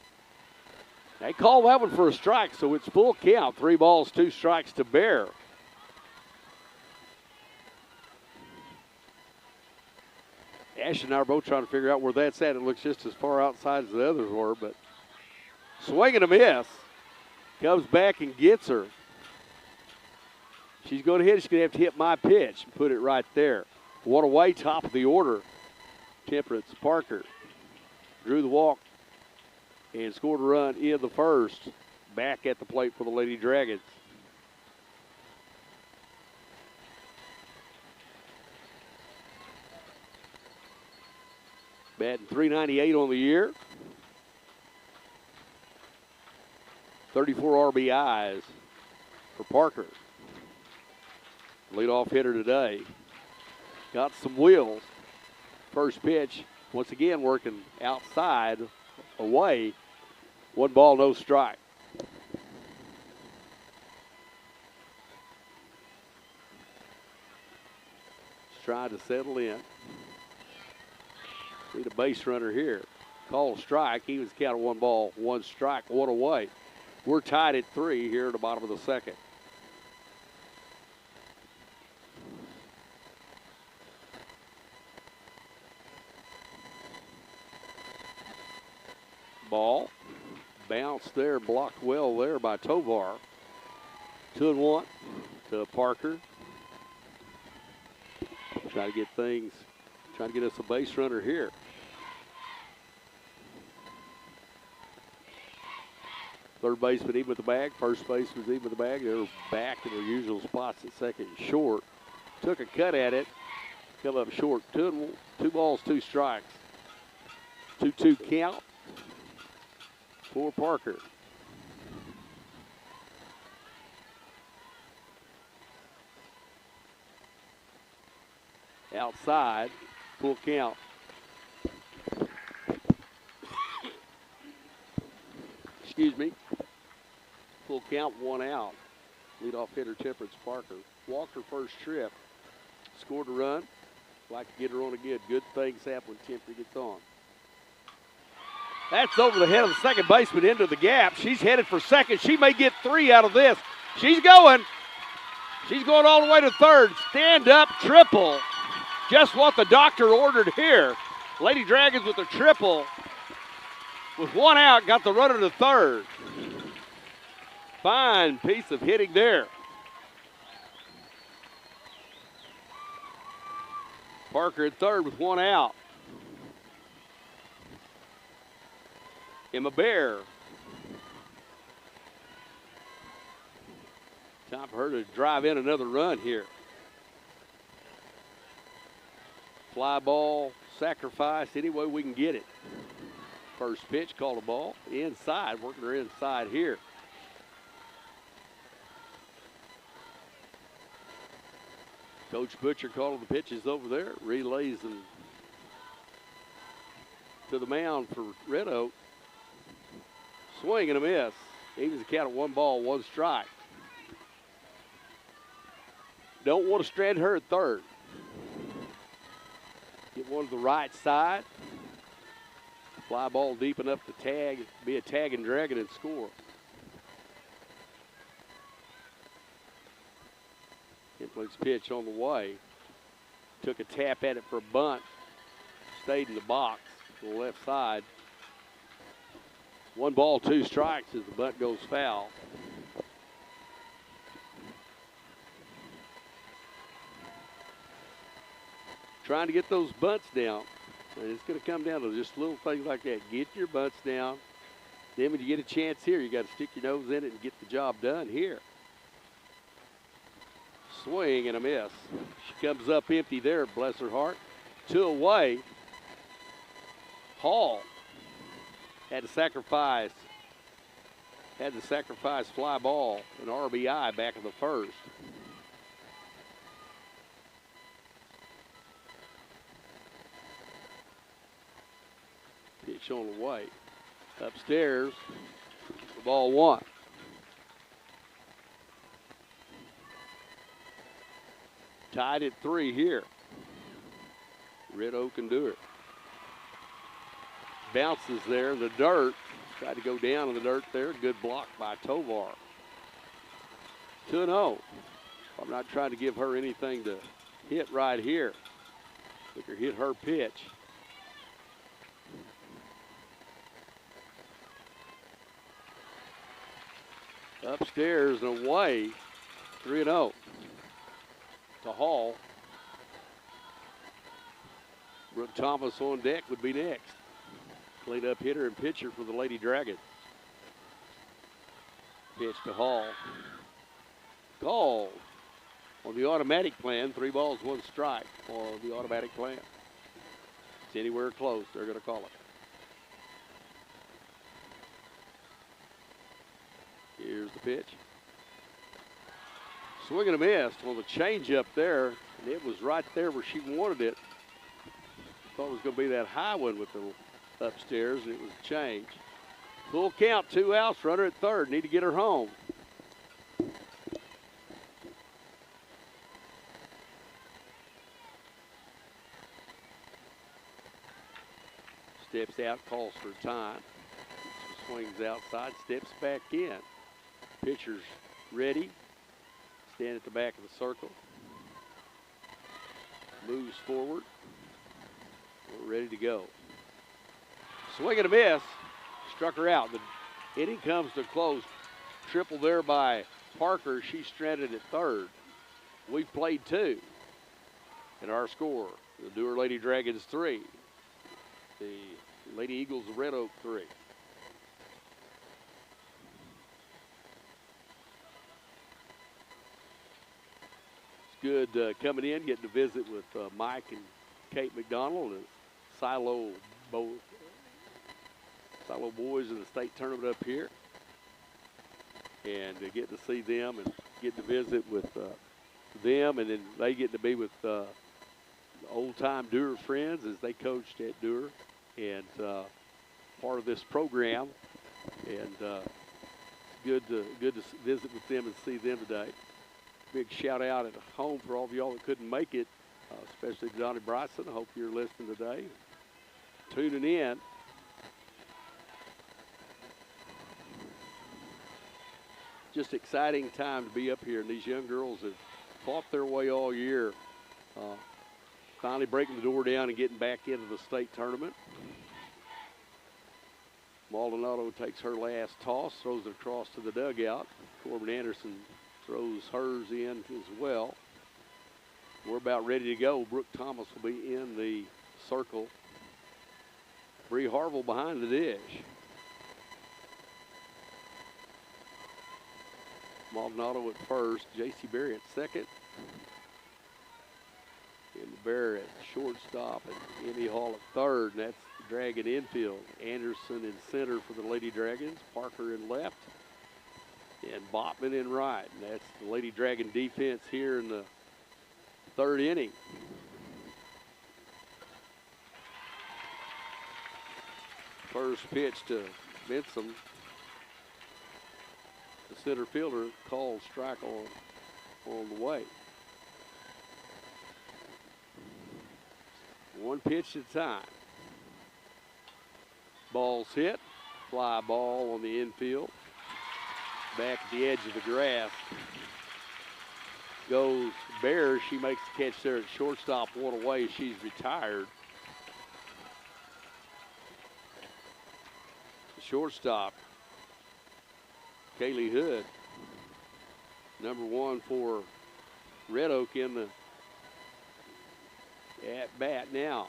They call that one for a strike, so it's full count. 3 balls, 2 strikes to Bear. Ash and I are both trying to figure out where that's at. It looks just as far outside as the others were, but swing and a miss. Comes back and gets her. She's going to hit it. She's going to have to hit my pitch and put it right there. One away, top of the order. Temperance Parker drew the walk and scored a run in the first. Back at the plate for the Lady Dragons. Batting .398 on the year. 34 RBIs for Parker. Leadoff hitter today. Got some wheels. First pitch, once again working outside, away. 1 ball, no strike. Just trying to settle in. Need a base runner here. Call a strike. He was counted 1 ball, 1 strike, 1 away. We're tied at 3 here at the bottom of the second. Ball bounced there, blocked well there by Tovar. 2-1 to Parker. Try to get things, trying to get us a base runner here. Third baseman even with the bag. First baseman's even with the bag. They're back in their usual spots at second and short. Took a cut at it. Come up short. 2 balls, 2 strikes. 2-2 count for Parker. Outside, full count. Excuse me. Full count, 1 out. Leadoff hitter Temperance Parker. Walked her first trip. Scored a run. Like to get her on again. Good things happen when Temperance gets on. That's over the head of the second baseman into the gap. She's headed for second. She may get 3 out of this. She's going. She's going all the way to third. Stand up triple. Just what the doctor ordered here. Lady Dragons with a triple. With 1 out, got the runner to third. Fine piece of hitting there. Parker at third with 1 out. Emma Bear. Time for her to drive in another run here. Fly ball, sacrifice, any way we can get it. First pitch, called a ball. Inside, working her inside here. Coach Butcher calling the pitches over there. Relays them to the mound for Red Oak. Swing and a miss. Evens the count at 1 ball, 1 strike. Don't want to strand her at third. Get one to the right side. Fly ball deep enough to tag, be a tag and dragon and score. Influx pitch on the way. Took a tap at it for a bunt. Stayed in the box to the left side. 1 ball, 2 strikes as the bunt goes foul. Trying to get those bunts down. And it's going to come down to just little things like that. Get your bunts down. Then when you get a chance here, you got to stick your nose in it and get the job done here. Swing and a miss. She comes up empty there, bless her heart. 2 away. Hall had to sacrifice fly ball, an RBI back in the first. Pitch on the way. Upstairs, the ball 1. Tied at 3 here. Red Oak and Dewar. Bounces there in the dirt. Tried to go down in the dirt there. Good block by Tovar. 2-0. I'm not trying to give her anything to hit right here. Look her hit her pitch. Upstairs and away. 3-0. To Hall. Brooke Thomas on deck would be next. Clean-up hitter and pitcher for the Lady Dragons. Pitch to Hall. Call on the automatic plan. 3 balls, 1 strike on the automatic plan. It's anywhere close, they're going to call it. Here's the pitch. Swing and a miss on the changeup there, and it was right there where she wanted it. Thought it was going to be that high one with the upstairs, and it was a change. Full count, 2 outs, runner at third. Need to get her home. Steps out, calls for time. Swings outside, steps back in. Pitcher's ready. Stand at the back of the circle. Moves forward. We're ready to go. Swing and a miss. Struck her out. The inning comes to close. Triple there by Parker. She stranded at third. We've played 2. And our score, the Dewar Lady Dragons 3. The Lady Eagles of Red Oak 3. It's good coming in, getting to visit with Mike and Kate McDonald and Silo boys in the state tournament up here. And getting to see them and get to visit with them, and then they get to be with old-time Dewar friends as they coached at Dewar and part of this program. And good to visit with them and see them today. Big shout out at home for all of y'all that couldn't make it, especially Johnny Bryson. I hope you're listening today, tuning in. Just exciting time to be up here, and these young girls have fought their way all year, finally breaking the door down and getting back into the state tournament. Maldonado takes her last toss, throws it across to the dugout. Corbin Anderson throws hers in as well. We're about ready to go. Brooke Thomas will be in the circle. Bree Harville behind the dish. Maldonado at first, J.C. Berry at second. And Barrett shortstop and Emmy Hall at third. And that's Dragon infield. Anderson in center for the Lady Dragons. Parker in left. And Botman in right. And that's the Lady Dragon defense here in the third inning. First pitch to Benson. The center fielder called strike on the way. One pitch at a time. Ball's hit. Fly ball on the infield. Back at the edge of the grass. Goes Bear. She makes the catch there at shortstop. One away. She's retired. The shortstop, Kaylee Hood. Number one for Red Oak in the at bat now.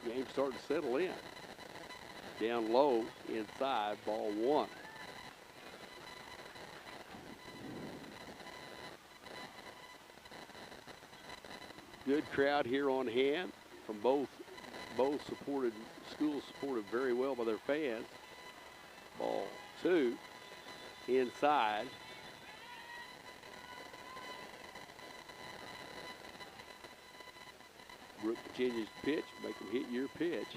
Game starting to settle in. Down low, inside, ball one. Good crowd here on hand from both supported, schools supported very well by their fans. Ball two, inside. Brooke continues to pitch, make them hit your pitch.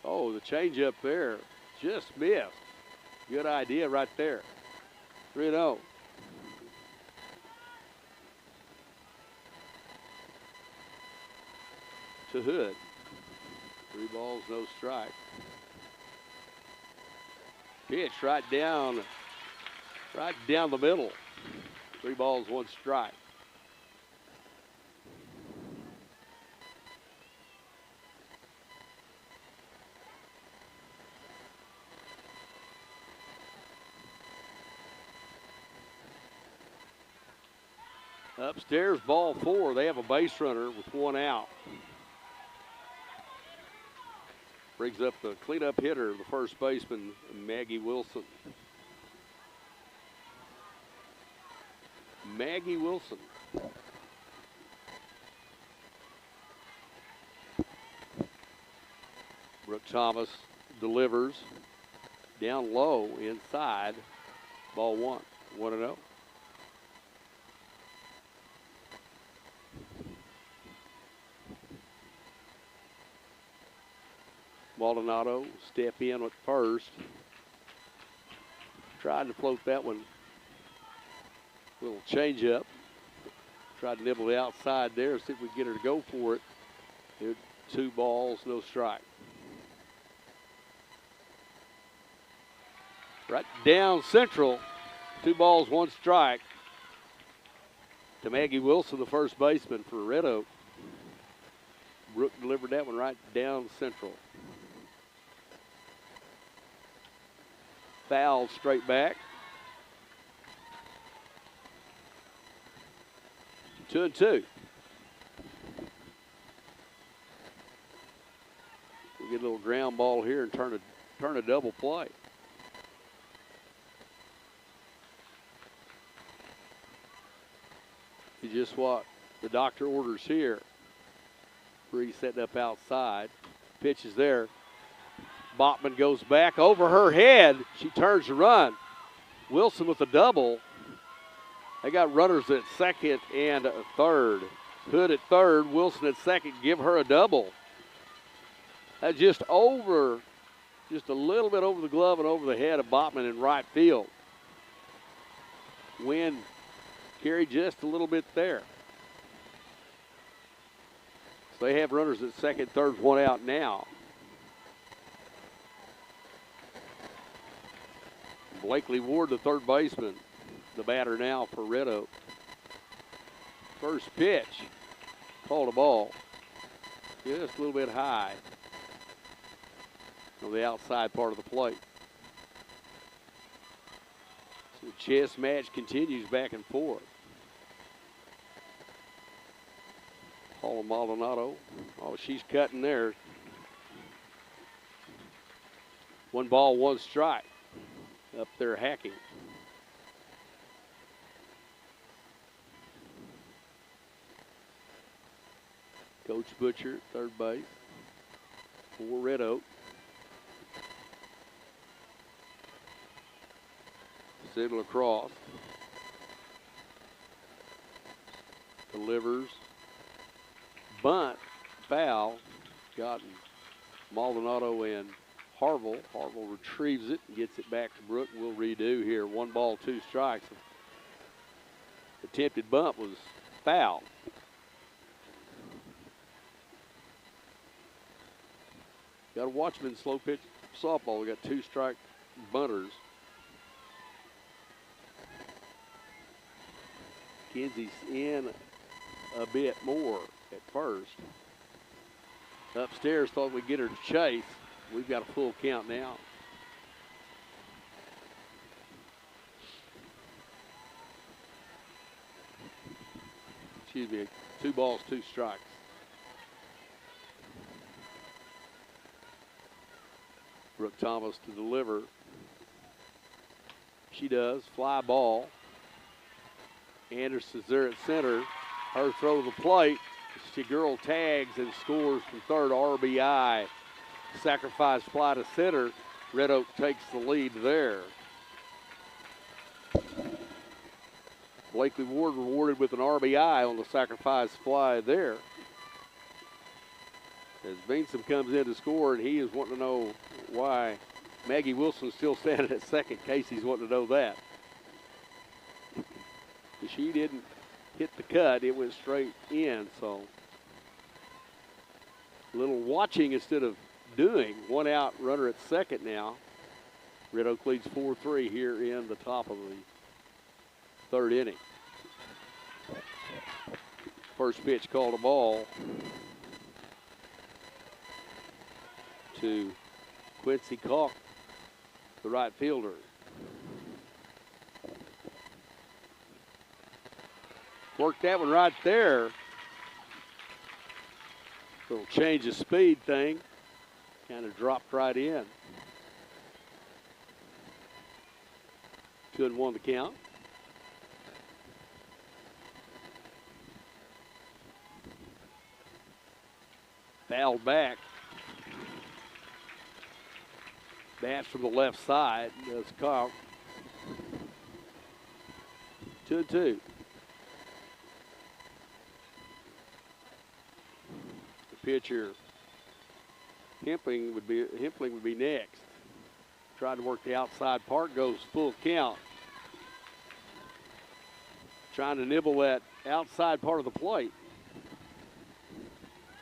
Oh, the changeup there, just missed. Good idea right there. 3-0. To Hood. 3 balls, no strike. Pitch right down the middle. 3 balls, 1 strike. Upstairs, ball 4. They have a base runner with 1 out. Brings up the cleanup hitter, the first baseman, Maggie Wilson. Maggie Wilson. Brooke Thomas delivers. Down low, inside. Ball 1. 1-0. Maldonado step in with first. Tried to float that one. Little change up. Tried to nibble the outside there, see if we can get her to go for it. 2 balls, no strike. Right down central. 2 balls, 1 strike. To Maggie Wilson, the first baseman for Red Oak. Brooke delivered that one right down central. Foul straight back. 2-2. We'll get a little ground ball here and turn a double play. It's just what the doctor orders here. Bree setting up outside. Pitch is there. Botman goes back over her head. She turns to run. Wilson with a double. They got runners at second and third. Hood at third, Wilson at second. Give her a double. That's just a little bit over the glove and over the head of Botman in right field. Wind carried just a little bit there. So they have runners at second, third, 1 out now. Blakely Ward, the third baseman, the batter now for Red Oak. First pitch, called a ball. Just a little bit high on the outside part of the plate. So the chess match continues back and forth. Paula Maldonado, oh, she's cutting there. 1 ball, 1 strike. Up there hacking. Coach Butcher, third base for Red Oak. Signal across. Delivers. Bunt. Foul. Gotten Maldonado and Harville. Harville retrieves it and gets it back to Brook. We'll redo here. 1 ball, 2 strikes. Attempted bunt was foul. Got to watch them in slow pitch softball. We got 2 strike bunters. Kenzie's in a bit more at first. Upstairs thought we'd get her to chase. We've got a full count now. Excuse me, 2 balls, 2 strikes. Brooke Thomas to deliver. She does. Fly ball. Anderson's there at center. Her throw to the plate. Girl tags and scores from third. RBI. Sacrifice fly to center. Red Oak takes the lead there. Blakely Ward rewarded with an RBI on the sacrifice fly there. As Beansom comes in to score, and he is wanting to know why Maggie Wilson's still standing at second. Casey's wanting to know that. She didn't hit the cut, it went straight in, so a little watching instead of doing. 1 out, runner at second now. Red Oak leads 4-3 here in the top of the 3rd inning. First pitch called a ball to Quincy Calk, the right fielder. Worked that one right there. Little change of speed thing. Kind of dropped right in. 2-1 the count. Fouled back. Bats from the left side. Does Calk. 2-2. Pitcher Hempling would be next. Tried to work the outside part, goes full count. Trying to nibble that outside part of the plate.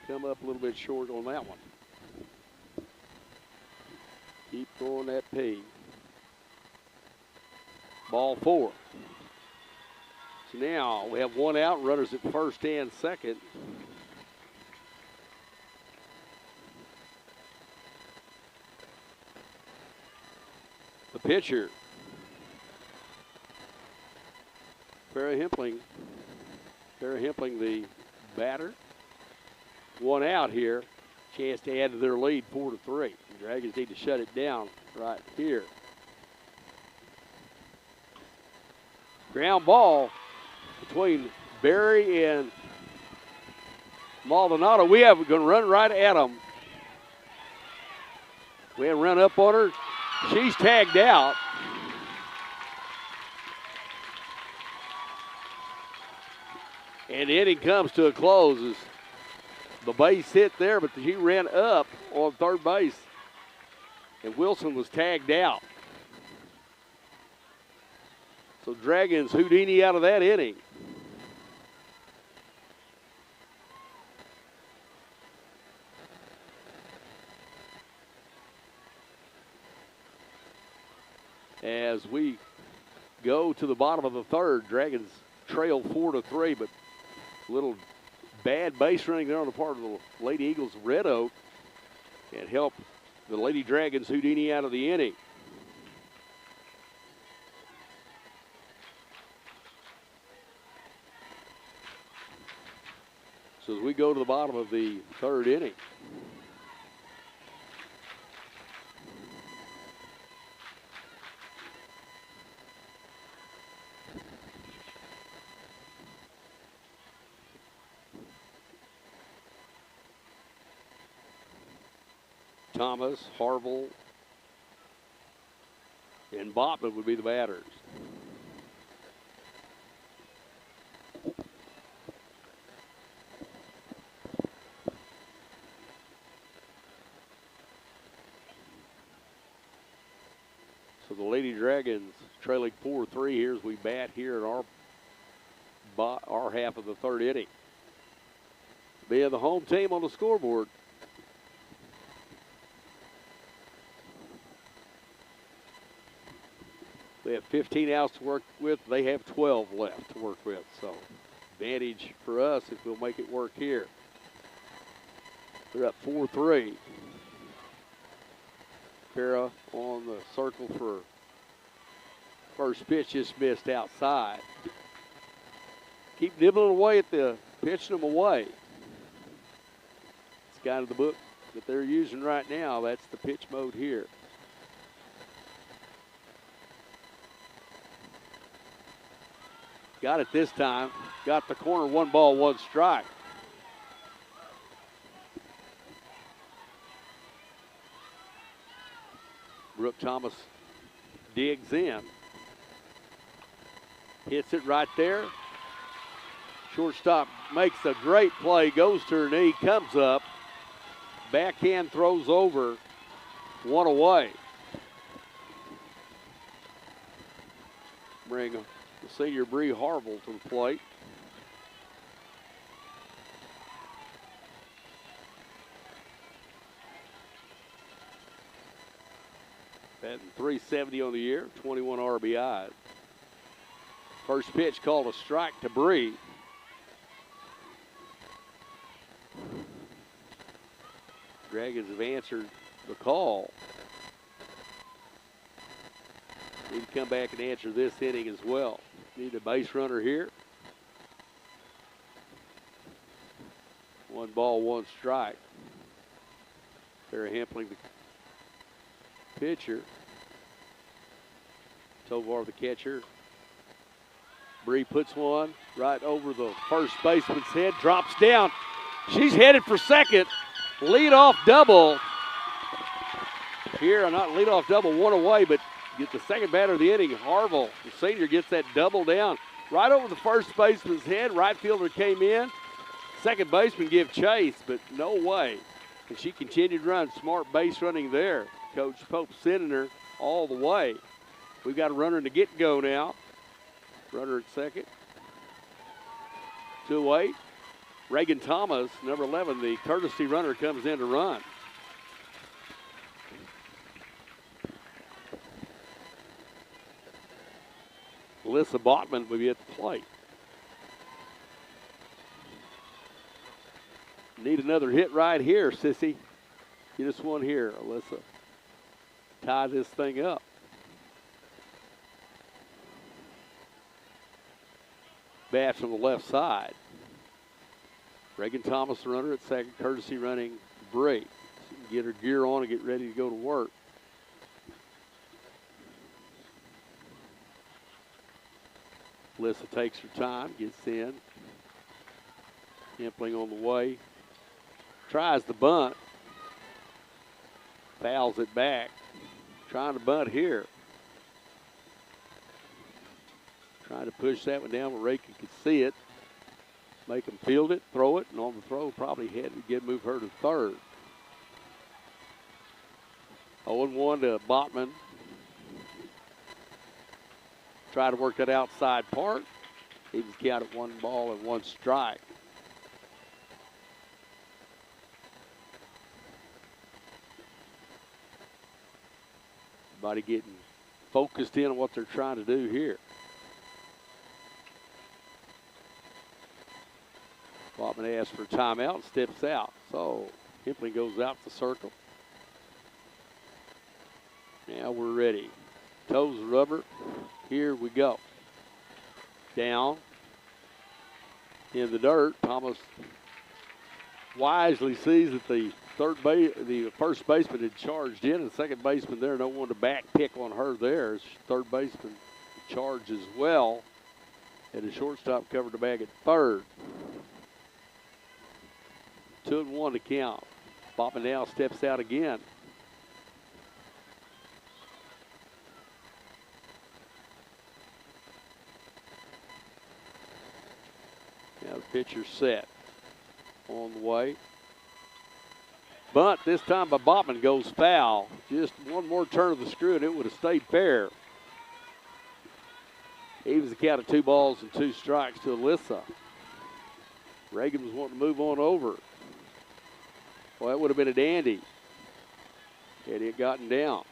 Come up a little bit short on that one. Keep throwing that P. Ball 4. So now we have 1 out, runners at first and second. The pitcher, Farrah Hempling, the batter. 1 out here. Chance to add to their lead, 4-3. The Dragons need to shut it down right here. Ground ball between Berry and Maldonado. We have going to run right at them. We have run up on her. She's tagged out. And the inning comes to a close as the base hit there, but she ran up on third base. And Wilson was tagged out. So Dragons Houdini out of that inning. As we go to the bottom of the 3rd, Dragons trail 4-3, but a little bad base running there on the part of the Lady Eagles of Red Oak can help the Lady Dragons Houdini out of the inning. So as we go to the bottom of the 3rd inning. Thomas, Harville, and Botman would be the batters. So the Lady Dragons trailing 4-3 here as we bat here in our half of the third inning. Being the home team on the scoreboard. We have 15 outs to work with. They have 12 left to work with. So advantage for us if we'll make it work here. They're up 4-3. Para on the circle for first pitch, just missed outside. Keep nibbling away at the pitching them away. It's kind of the book that they're using right now. That's the pitch mode here. Got it this time. Got the corner, 1 ball, 1 strike. Brooke Thomas digs in. Hits it right there. Shortstop makes a great play, goes to her knee, comes up. Backhand throws over, 1 away. Bring the senior Bree Harville to the plate. Batting .370 on the year, 21 RBIs. First pitch called a strike to Bree. Dragons have answered the call. Need to come back and answer this inning as well. Need a base runner here. 1 ball, 1 strike. Sarah Hempling, the pitcher. Tovar, the catcher. Bree puts one right over the first baseman's head, drops down. She's headed for second. Leadoff double. Here, not leadoff double, 1 away, but get the second batter of the inning. Harville, the senior, gets that double down right over the first baseman's head. Right fielder came in. Second baseman give chase, but no way. And she continued to run. Smart base running there. Coach Pope sending her all the way. We've got a runner in the get-go now. Runner at second. 2 away. Reagan Thomas, number 11, the courtesy runner, comes in to run. Alyssa Botman will be at the plate. Need another hit right here, Sissy. Get us one here, Alyssa. Tie this thing up. Bat from the left side. Reagan Thomas, the runner at second, courtesy running Bree. So you can get her gear on and get ready to go to work. Alyssa takes her time, gets in. Hempling on the way. Tries the bunt. Fouls it back. Trying to bunt here. Trying to push that one down where Reagan could see it. Make them field it, throw it, and on the throw probably had to move her to third. 0-1 to Botman. Try to work that outside part. He was counted 1 ball and 1 strike. Everybody getting focused in on what they're trying to do here. Botman asks for a timeout and steps out. So Hempling goes out the circle. Now we're ready. Toes rubber. Here we go. Down in the dirt. Thomas wisely sees that the first baseman had charged in, and the second baseman there, no one to back pick on her there. Third baseman charged as well, and the shortstop covered the bag at third. 2-1 to count. Botman now steps out again. pitcher set on the way. Bunt this time by Botman goes foul. Just one more turn of the screw and it would have stayed fair. Evens the count of 2 balls and 2 strikes to Alyssa. Reagan was wanting to move on over. Well, that would have been a dandy had it gotten down.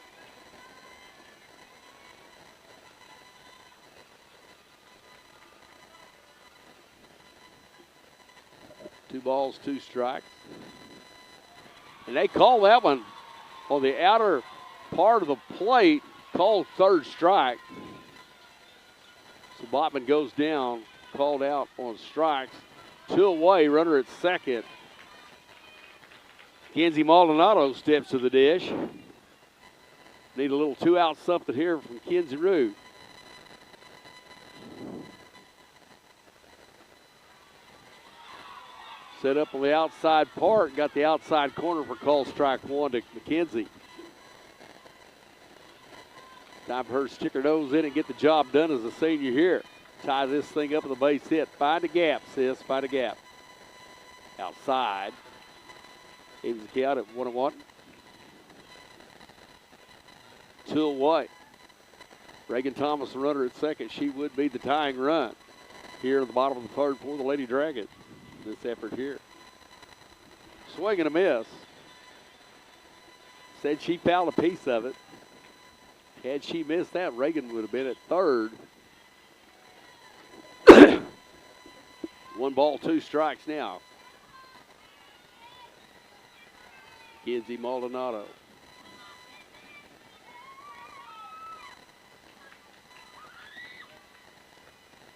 Two balls, 2 strikes. And they call that one on the outer part of the plate, called 3rd strike. So Botman goes down, called out on strikes. 2 away, runner at second. Kenzie Maldonado steps to the dish. Need a little 2-out something here from Kenzie Rue. Set up on the outside part, got the outside corner for call strike 1 to McKenzie. Time for her to stick her nose in and get the job done as a senior here. Tie this thing up with a base hit. Find a gap, sis, find a gap. Outside. Evens the count at 1-1. 2 away. Reagan Thomas, the runner at second. She would be the tying run here at the bottom of the 3rd for the Lady Dragons. This effort here. Swing and a miss. Said she fouled a piece of it. Had she missed that, Reagan would have been at 3rd. 1 ball, 2 strikes now. Kenzie Maldonado.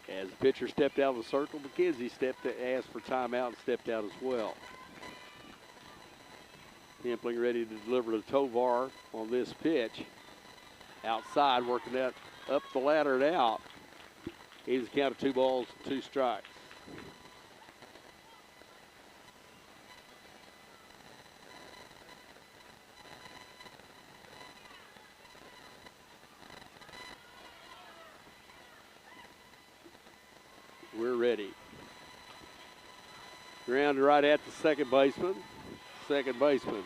As the pitcher stepped out of the circle, McKenzie asked for timeout and stepped out as well. Templing ready to deliver to Tovar on this pitch. Outside, working that up the ladder and out. He's the count of 2 balls, 2 strikes. We're ready. Ground right at the second baseman. Second baseman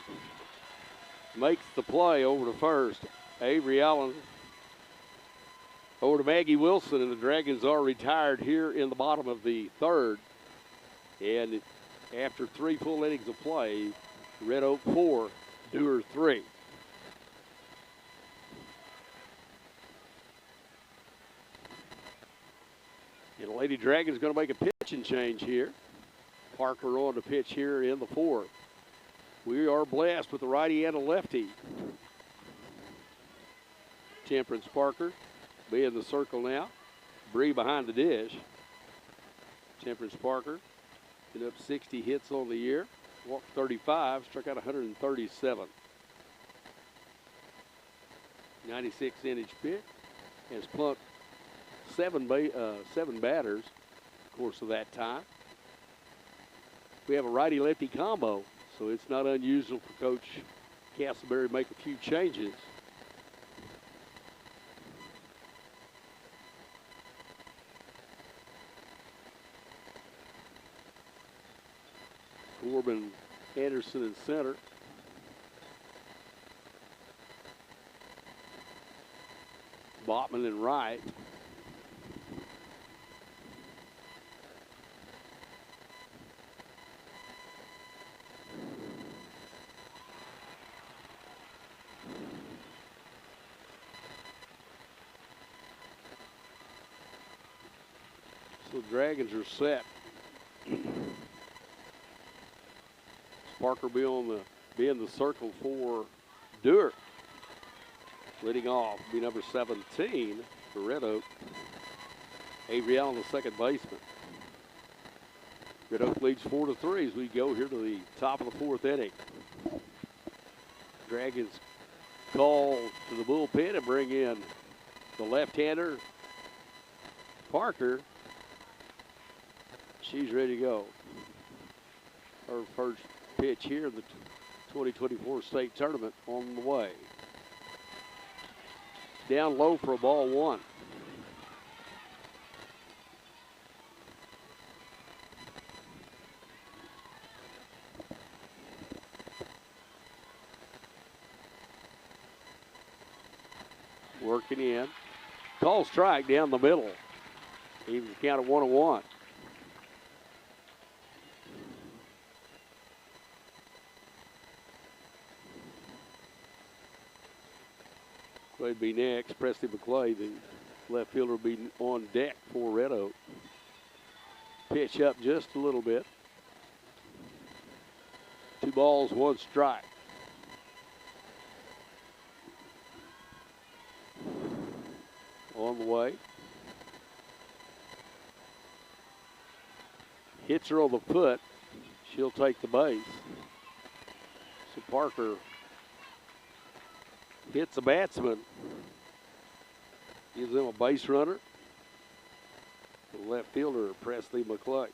makes the play over to first. Avery Allen over to Maggie Wilson, and the Dragons are retired here in the bottom of the 3rd. And after 3 full innings of play, Red Oak 4, Dewar 3. And the Lady Dragons going to make a pitching change here. Parker on the pitch here in the 4th. We are blessed with the righty and a lefty. Temperance Parker be in the circle now. Bree behind the dish. Temperance Parker been up 60 hits on the year. Walked 35, struck out 137. 96-inch pitch. Has plunked 7 batters, of course, of that time. We have a righty-lefty combo, so it's not unusual for Coach Castleberry to make a few changes. Corbin Anderson in center. Botman in right. So the Dragons are set. Parker be in the circle for Dewar. Leading off be number 17 for Red Oak. Avery Allen, the second baseman. Red Oak leads 4-3 as we go here to the top of the 4th inning. Dragons call to the bullpen and bring in the left-hander, Parker. She's ready to go. Her first pitch here in the 2024 state tournament on the way. Down low for a ball 1. working in. Call strike down the middle. Even count at 1-1. Clay'd be next. Presley McClay, the left fielder, will be on deck for Red Oak. Pitch up just a little bit. 2 balls, 1 strike. On the way. Hits her on the foot. She'll take the base. So Parker hits a batsman. Gives them a base runner. The left fielder, Presley McClay.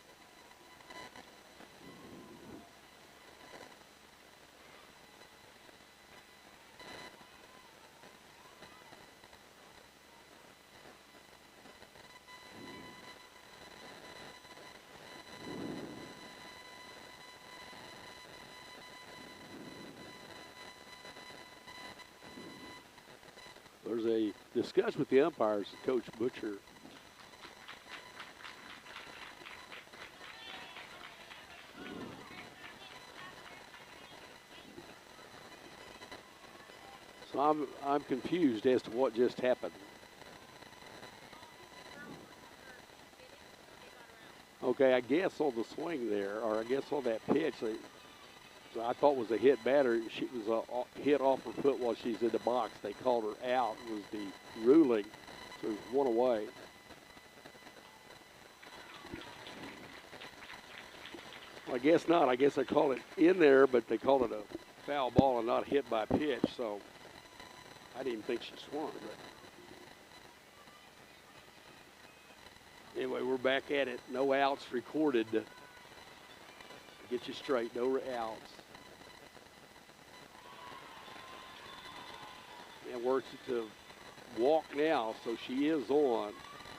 There's a discussion with the umpires, Coach Butcher. So I'm confused as to what just happened. Okay, I guess on the swing there, or I guess on that pitch, I thought was a hit batter. She was hit off her foot while she's in the box. They called her out, was the ruling. So it was 1 away. I guess not. I guess they called it in there, but they called it a foul ball and not hit by pitch. So I didn't think she swung. But anyway, we're back at it. No outs recorded. Get you straight, no outs. And works it to walk now, so she is on.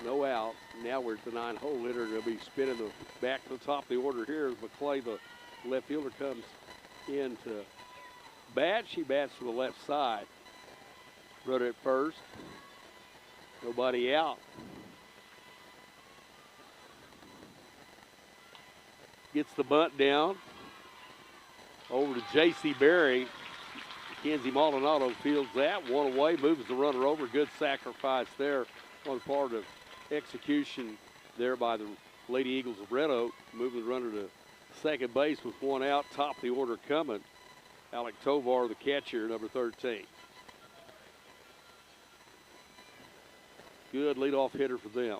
No out. Now we're at the 9-hole hitter. They'll be spinning the back to the top of the order here as McClay, the left fielder, comes in to bat. She bats to the left side. Runner at first. Nobody out. Gets the bunt down. Over to J.C. Berry. Kenzie Maldonado fields that. 1 away, moves the runner over. Good sacrifice there on part of execution there by the Lady Eagles of Red Oak. Moving the runner to second base with 1 out. Top of the order coming. Alec Tovar, the catcher, number 13. Good leadoff hitter for them.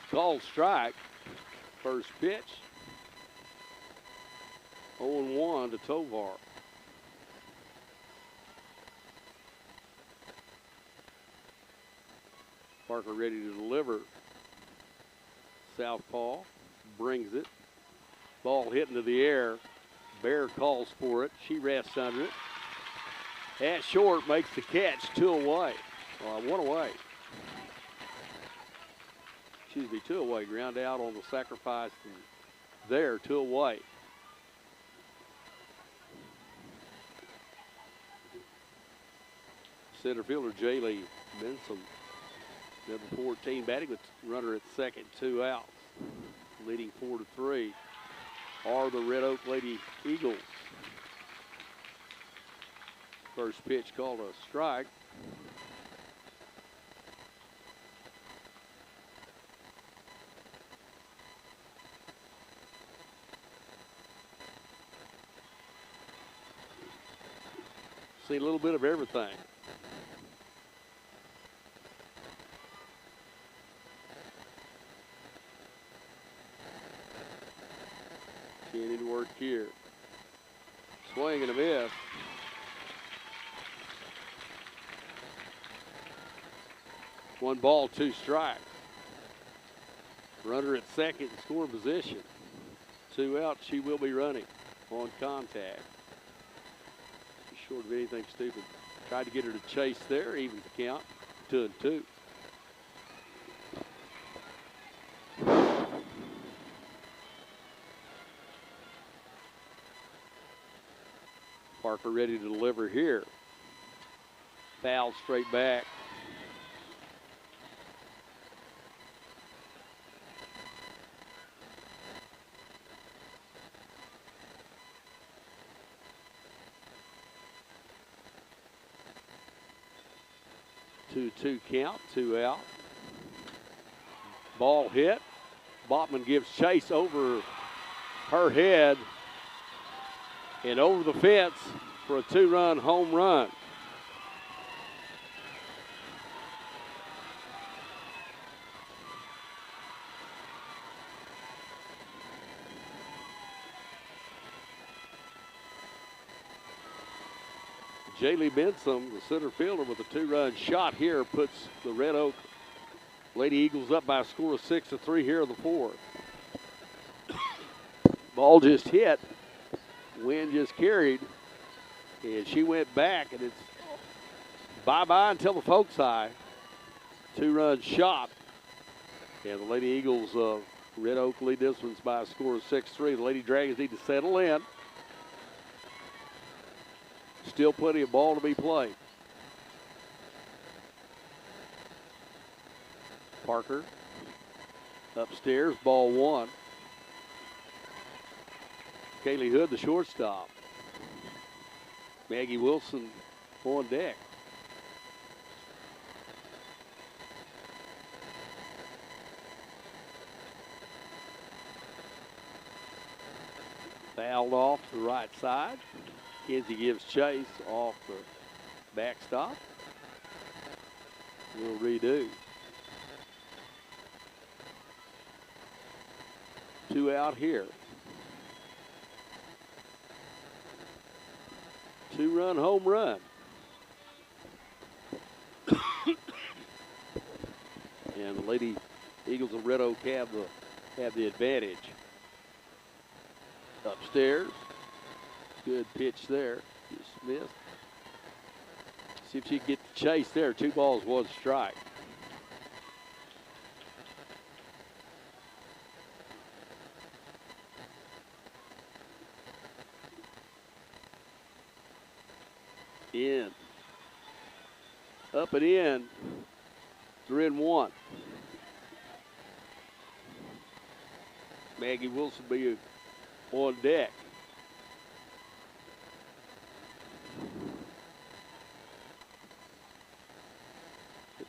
Called strike. First pitch. 0-1 to Tovar. Parker ready to deliver. Southpaw brings it. Ball hit into the air. Bear calls for it. She rests under it. At short makes the catch. 2 away. 1 away. Excuse me, 2 away. Ground out on the sacrifice there. 2 away. Center fielder Jaylee Benson, number 14, batting with runner at second, 2 outs. Leading 4-3 are the Red Oak Lady Eagles. First pitch called a strike. Seen a little bit of everything. Getting to work here. Swing and a miss. One ball, 2 strikes. Runner at second in scoring position. 2 out, she will be running on contact. Short of anything stupid. Tried to get her to chase there, evens the count, 2-2. Parker ready to deliver here. Foul straight back. Two count, 2 out. Ball hit. Botman gives chase over her head and over the fence for a 2-run home run. Jaylee Benson, the center fielder, with a 2-run shot here, puts the Red Oak Lady Eagles up by a score of 6-3 here in the fourth. Ball just hit. Wind just carried. And she went back, and it's bye-bye until the folks high. 2-run shot. And the Lady Eagles, Red Oak lead this one's by a score of 6-3. The Lady Dragons need to settle in. Still plenty of ball to be played. Parker upstairs, ball 1. Kaylee Hood, the shortstop. Maggie Wilson on deck. Fouled off to the right side. Kenzie gives chase off the backstop. We'll redo. 2 out here. 2-run home run. And the Lady Eagles of Red Oak have the advantage. Upstairs. Good pitch there. Just missed. See if she can get the chase there. 2 balls, 1 strike. In. Up and in. 3-1. Maggie Wilson be on deck.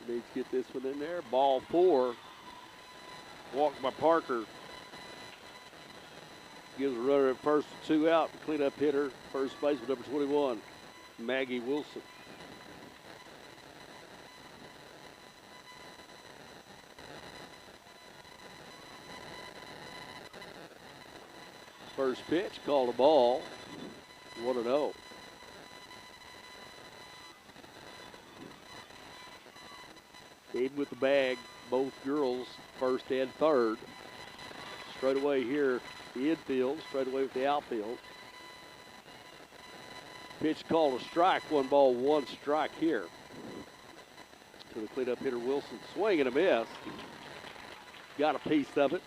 Needs to get this one in there. Ball 4. Walked by Parker. Gives a runner at first with 2 out. Cleanup hitter, first baseman, number 21, Maggie Wilson. First pitch, called a ball. 1-0. Even with the bag, both girls, first and third. Straight away here, the infield, straight away with the outfield. Pitch called a strike, 1 ball, 1 strike here. To the cleanup hitter Wilson, swing and a miss. Got a piece of it.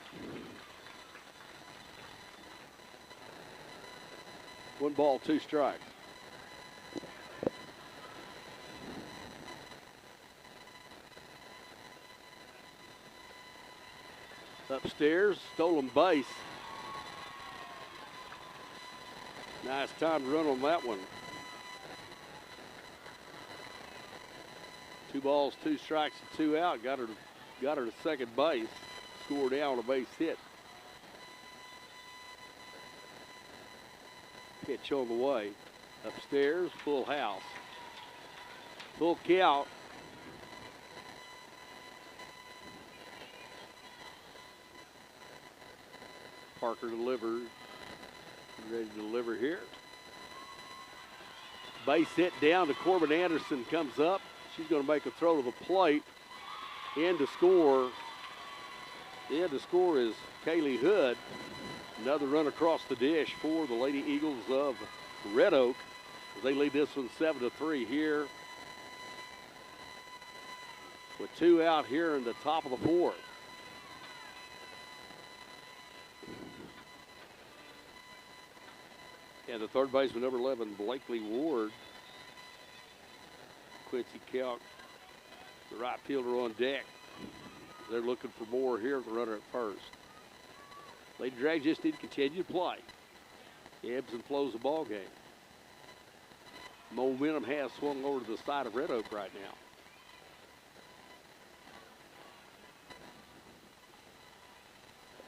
1 ball, 2 strikes. Upstairs, stolen base. Nice time to run on that one. 2 balls, 2 strikes, and 2 out. Got her to second base. Score down on a base hit. Pitch on the way. Upstairs, full house. Full count. Parker delivered. Ready to deliver here. Base hit down to Corbin Anderson, comes up. She's going to make a throw to the plate. In to score. In to score is Kaylee Hood. Another run across the dish for the Lady Eagles of Red Oak. They lead this one 7-3 here. With 2 out here in the top of the 4th. And the third baseman, number 11, Blakely Ward. Quincy Kelk, the right fielder, on deck. They're looking for more here with the runner at first. Lady Dragons just need to continue to play. Ebbs and flows the ball game. Momentum has swung over to the side of Red Oak right now.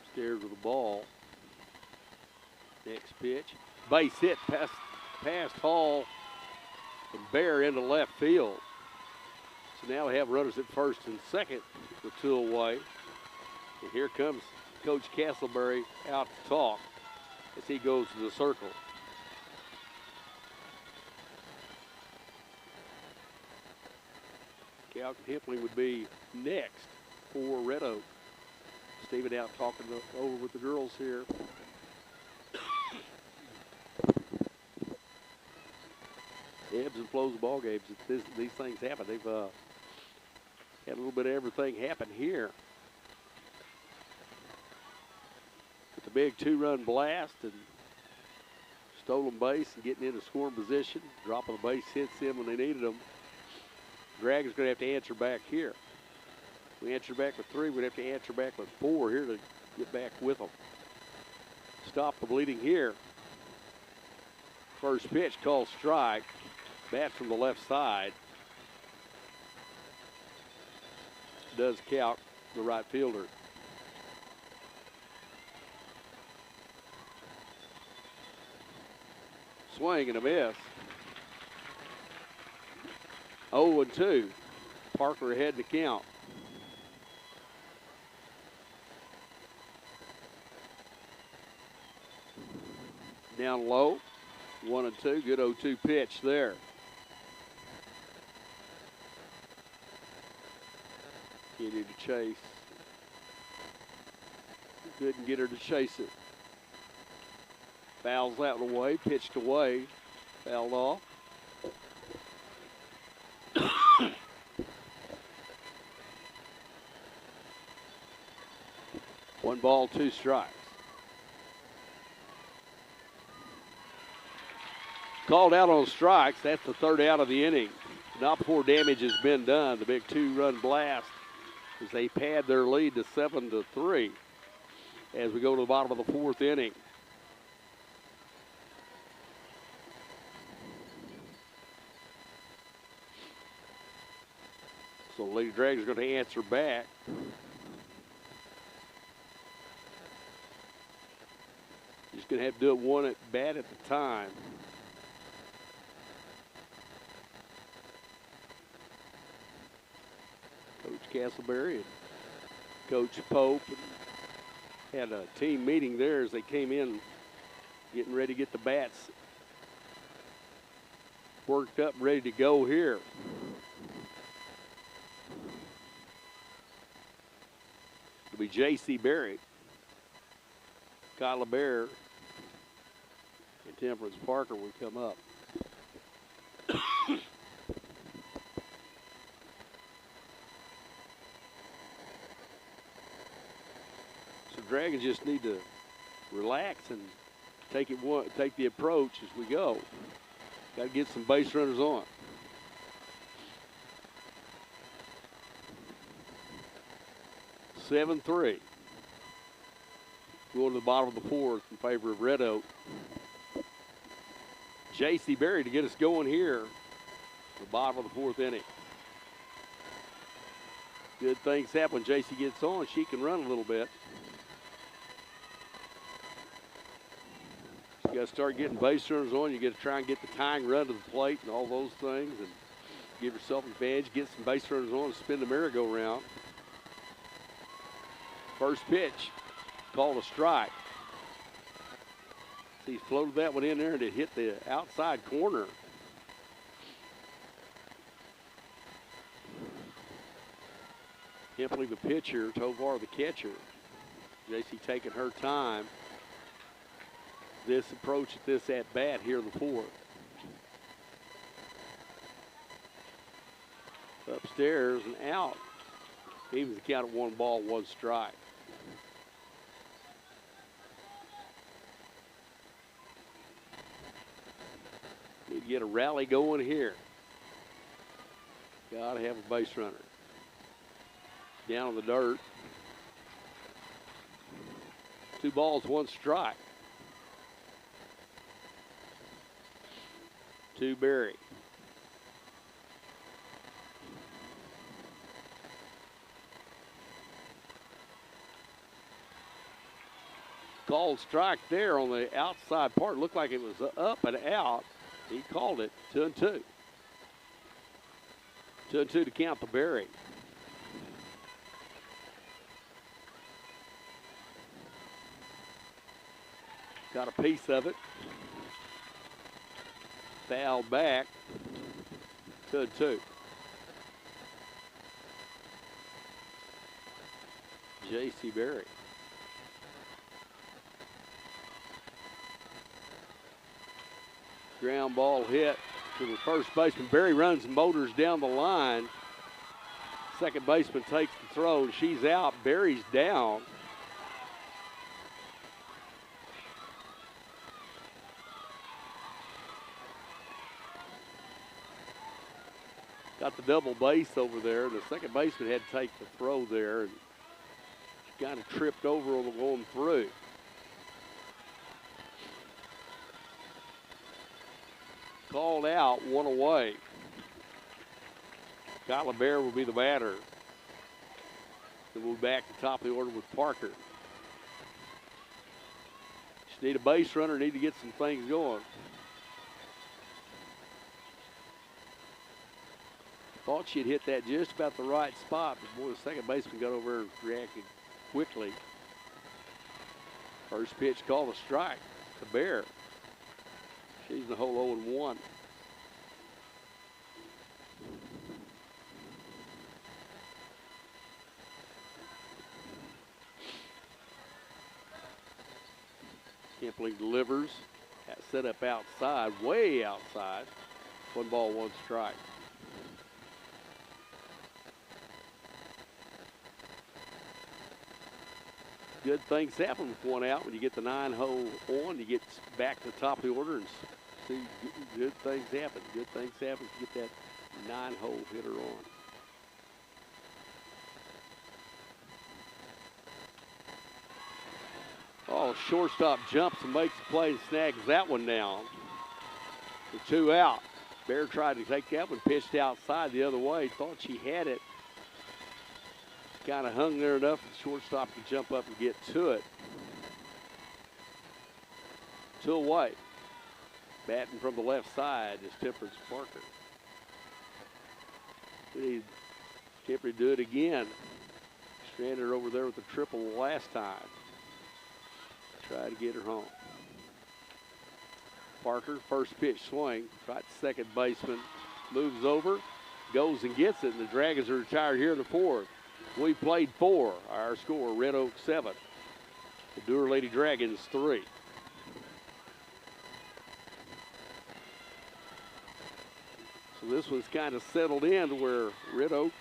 Upstairs with the ball. Next pitch. Base hit past Hall and Bear into left field. So now we have runners at first and second with 2 away. And here comes Coach Castleberry out to talk as he goes to the circle. Calvin Hempling would be next for Red Oak. Stephen out talking over with the girls here. Ebbs and flows the ball games. These things happen. They've had a little bit of everything happen here. With the big 2-run blast and stolen base and getting into scoring position. Dropping the base hits in when they needed them. Dragons going to have to answer back here. We answer back with 3. We'd have to answer back with 4 here to get back with them. Stop the bleeding here. First pitch called strike. Bat from the left side. Does count the right fielder. Swing and a miss. 0-2. Parker ahead to count. Down low. 1-2. Good 0-2 pitch there. Continue to chase. Couldn't get her to chase it. Fouls out and away. Pitched away. Fouled off. One ball, 2 strikes. Called out on strikes. That's the 3rd out of the inning. Not before damage has been done. The big 2-run blast as they pad their lead to 7-3 as we go to the bottom of the 4th inning. So the Lady Dragons are going to answer back. Just going to have to do it one at bat at a time. Coach Castleberry and Coach Pope had a team meeting there as they came in, getting ready to get the bats worked up, ready to go here. It'll be J.C. Berry, Kyla Bear, and Temperance Parker will come up. So Dragons just need to relax and take the approach as we go. Got to get some base runners on. Seven, 3. Going to the bottom of the 4th in favor of Red Oak. J.C. Berry to get us going here. The bottom of the 4th inning. Good things happen when J.C. gets on. She can run a little bit. You got to start getting base runners on. You got to try and get the tying run to the plate and all those things, and give yourself an advantage. Get some base runners on and spin the merry-go-round. First pitch, called a strike. He floated that one in there and it hit the outside corner. Hempling the pitcher, Tovar the catcher. JC taking her time. This approach at this at bat here in the 4th. Upstairs and out. Evens the count at 1 ball, 1 strike. get a rally going here. Got to have a base runner. Down on the dirt. 2 balls, 1 strike. To Berry. Called strike there on the outside part. Looked like it was up and out. He called it 2-2. 2-2 to count the Berry. Got a piece of it. Foul back. 2-2. J.C. Berry. Ground ball hit to the first baseman. Berry runs and motors down the line. Second baseman takes the throw. She's out. Berry's down. Got the double base over there. The second baseman had to take the throw there, and she kind of tripped over on the going through. Called out, 1 away. Kyla Bear will be the batter. Then we'll be back to the top of the order with Parker. Just need a base runner, need to get some things going. Thought she'd hit that just about the right spot, but boy, the second baseman got over and reacted quickly. First pitch called a strike to Bear. She's in the hole 0-1. Kempling delivers. That set up outside, way outside. 1 ball, 1 strike. Good things happen with 1 out. When you get the 9-hole on, you get back to the top of the order and see good things happen. Good things happen if you get that 9-hole hitter on. Oh, shortstop jumps and makes the play and snags that one down. The 2 out. Bear tried to take that one, pitched outside the other way. Thought she had it. Kind of hung there enough the shortstop to jump up and get to it. 2 away. Batting from the left side is Temperance Parker. We need Temperance to do it again. Stranded her over there with the triple last time. Try to get her home. Parker, first pitch swing. Right second baseman. Moves over, goes and gets it, and the Dragons are retired here in the 4th. We played 4. Our score, Red Oak 7. The Dewar Lady Dragons 3. So this one's kind of settled in to where Red Oak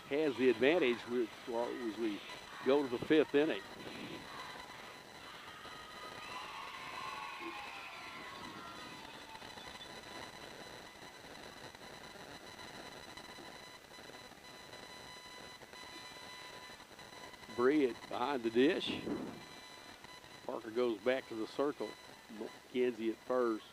has the advantage as we go to the 5th inning. Bree behind the dish. Parker goes back to the circle. Mackenzie at first.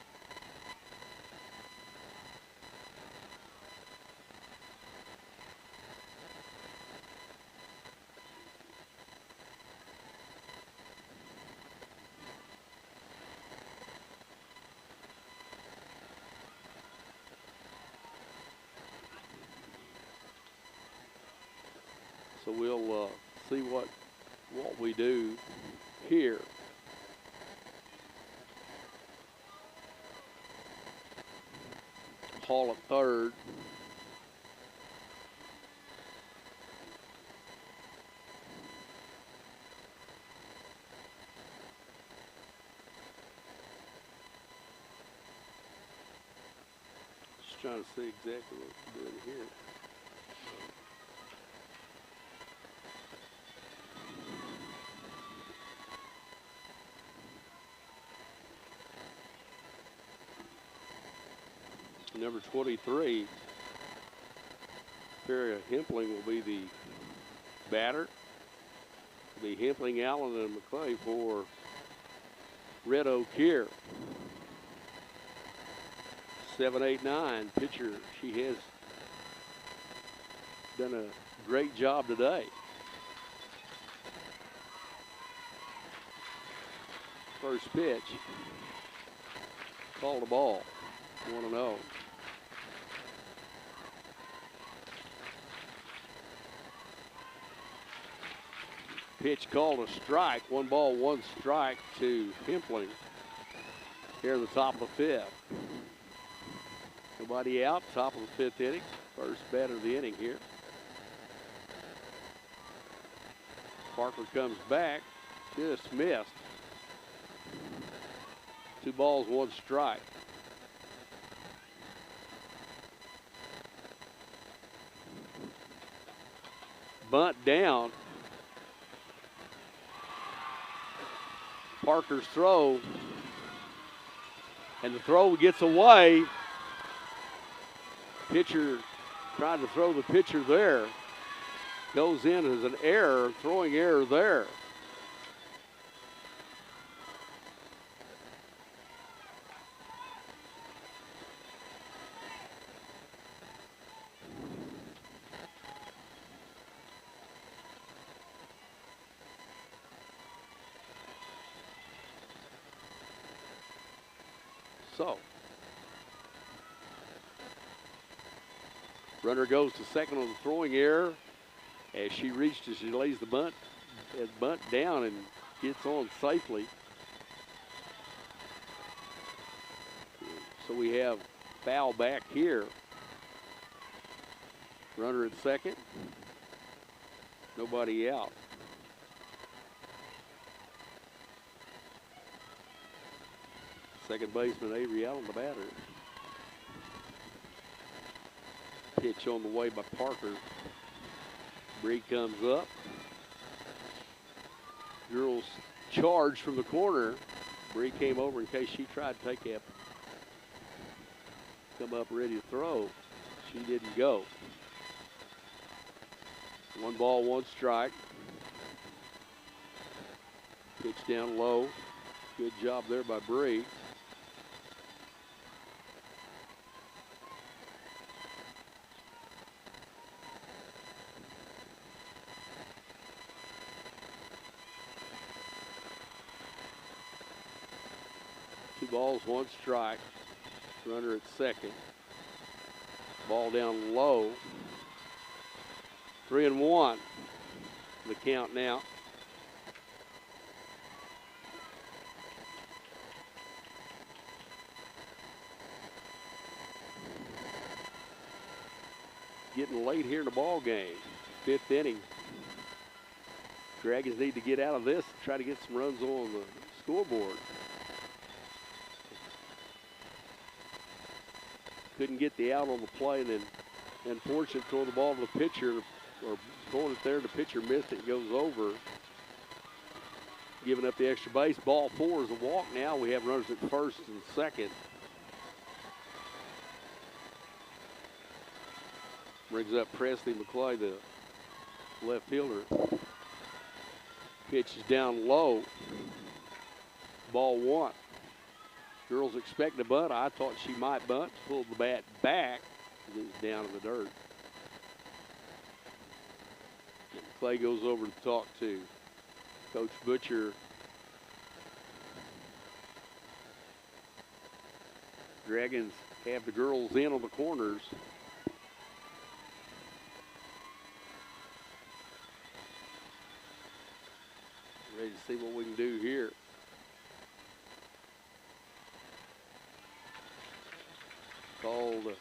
So we'll see what we do here. Hall at third. Just trying to see exactly what we're doing here. Number 23, Perry Hempling will be the batter. The Hempling, Allen, and McClay for Red Oak here. 7-8-9 pitcher. She has done a great job today. First pitch. Called a ball. 1-0. Pitch called a strike. 1 ball, 1 strike to Hempling here in the top of the 5th. Nobody out, top of the 5th inning. First batter of the inning here. Parker comes back, just missed. 2 balls, 1 strike. Bunt down. Parker's throw, and the throw gets away. Pitcher tried to throw the pitcher there. Goes in as an error, throwing error there. So, runner goes to second on the throwing error. As she reaches, she lays the bunt down and gets on safely. So we have foul back here. Runner at second. Nobody out. Second baseman Avery Allen, the batter. Pitch on the way by Parker. Bree comes up. Girls charge from the corner. Bree came over in case she tried to take it. Come up ready to throw. She didn't go. 1 ball, 1 strike. Pitch down low. Good job there by Bree. Balls, 1 strike. Runner at second. Ball down low. 3-1. The count now. Getting late here in the ball game. 5th inning. Dragons need to get out of this and try to get some runs on the scoreboard. Couldn't get the out on the play, and then unfortunate throwing the ball to the pitcher, or throwing it there, the pitcher missed it, goes over. Giving up the extra base. Ball 4 is a walk now. We have runners at first and second. Brings up Presley McClay, the left fielder. Pitch is down low. Ball 1. Girls expect a bunt. I thought she might bunt. Pulled the bat back. It was down in the dirt. Clay goes over to talk to Coach Butcher. Dragons have the girls in on the corners. Ready to see what we can do here. Called a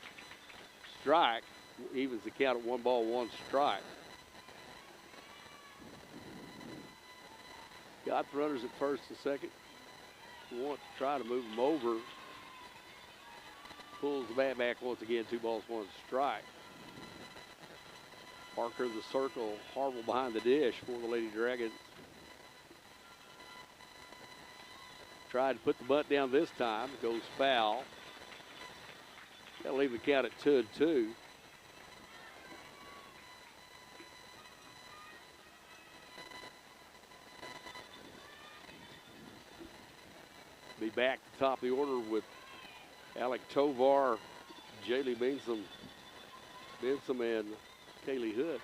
strike. Evens the count at 1 ball, 1 strike. Got the runners at first and second. We want to try to move them over. Pulls the bat back once again. 2 balls, 1 strike. Parker the circle. Harville behind the dish for the Lady Dragons. Tried to put the bunt down this time. It goes foul. That'll leave the count at 2-2. Be back to the top of the order with Alec Tovar, Jaylee Benson, and Kaylee Hood.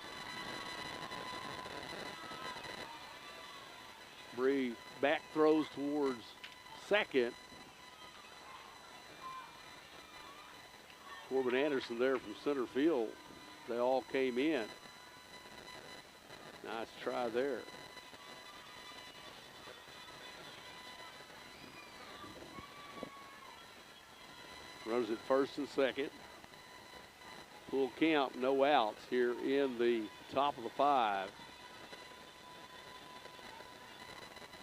Bree back throws towards second. Corbin Anderson there from center field. They all came in. Nice try there. Runners at first and second. Full count, no outs here in the top of the 5.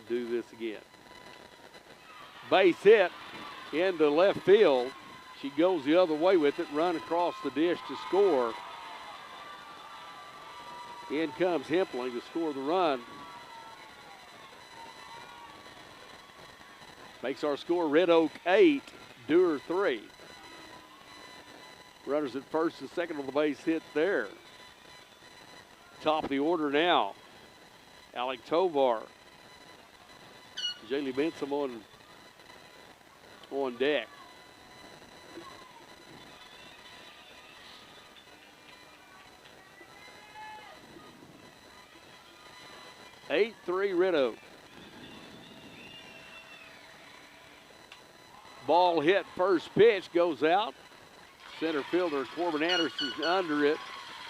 Do this again. Base hit into left field. She goes the other way with it, run across the dish to score. In comes Hempling to score the run. Makes our score Red Oak 8, Dewar 3. Runners at first and second on the base hit there. Top of the order now. Alec Tovar. Jaylee Benson on deck. Eight, 3 Red Oak. Ball hit first pitch, goes out. Center fielder Corbin Anderson's under it.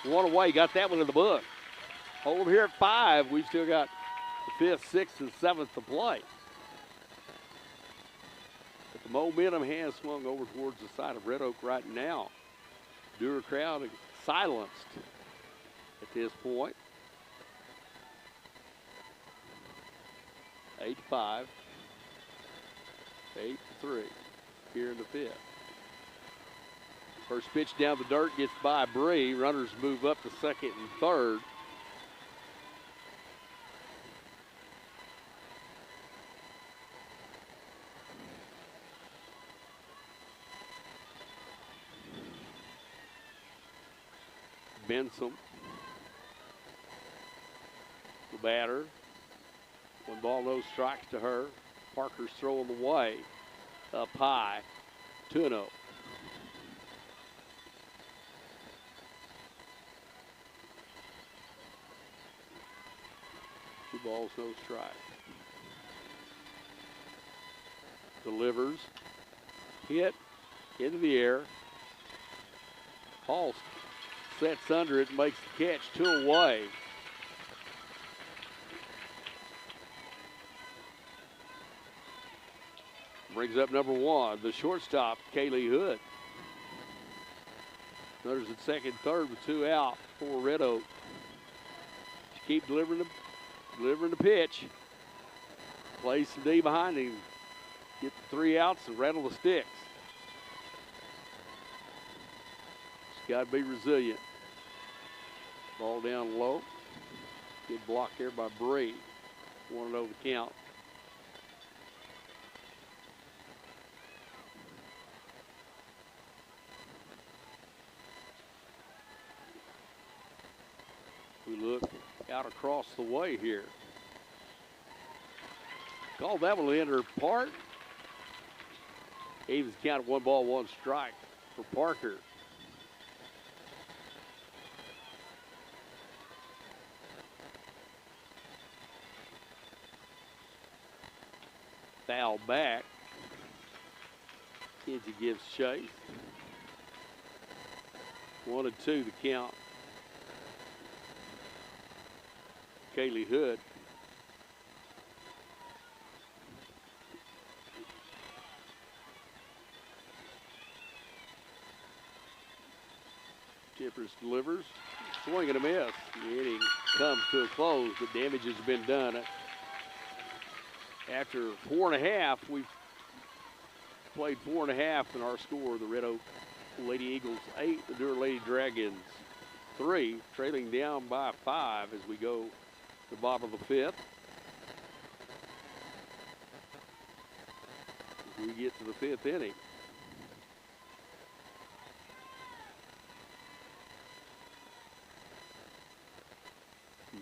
One away, got that one in the book. Hold here at 5. We've still got the 5th, 6th, and 7th to play. But the momentum has swung over towards the side of Red Oak right now. Dewar crowd silenced at this point. 8-5. 8-3 here in the 5th. First pitch down the dirt gets by Bree. Runners move up to second and third. Benson, the batter. 1 ball, no strikes to her. Parker's throwing the way. Up high, 2-0. 2 balls, no strike. Delivers. Hit into the air. Hall sets under it, makes the catch, 2 away. Brings up number 1, the shortstop, Kaylee Hood. Runners at second, third with 2 out for Red Oak. She keep delivering the pitch. Play some D behind him. Get the 3 outs and rattle the sticks. She's got to be resilient. Ball down low. Good block there by Bree. 1-0 the count. We look out across the way here. Called that one in her part. Evens count 1 ball, 1 strike for Parker. Foul back. Kinsey gives chase. 1-2 the count. Kaylee Hood. Chippers delivers. Swing and a miss. The inning comes to a close, but damage has been done. After 4.5, we've played 4.5 in our score. The Red Oak Lady Eagles 8, the Dewar Lady Dragons 3, trailing down by 5 as we go to the bottom of the 5th. As we get to the 5th inning.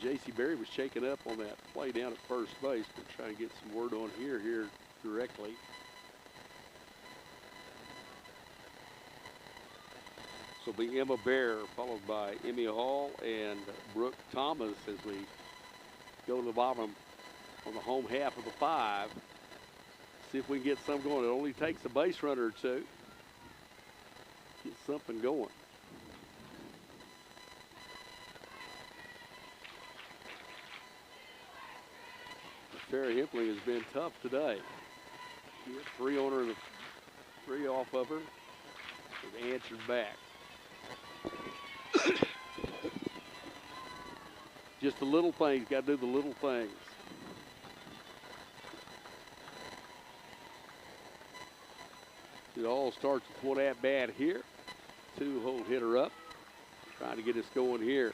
J.C. Berry was shaken up on that play down at first base. We're trying to get some word on here directly. So it'll be Emma Bear, followed by Emmy Hall and Brooke Thomas as we go to the bottom on the home half of the 5. See if we can get something going. It only takes a base runner or two. Get something going. Farrah Hempling has been tough today. Get 3 on her and 3 off of her. They've answered back. Just the little things, got to do the little things. It all starts with one at bat here. 2-hole hitter up, trying to get us going here.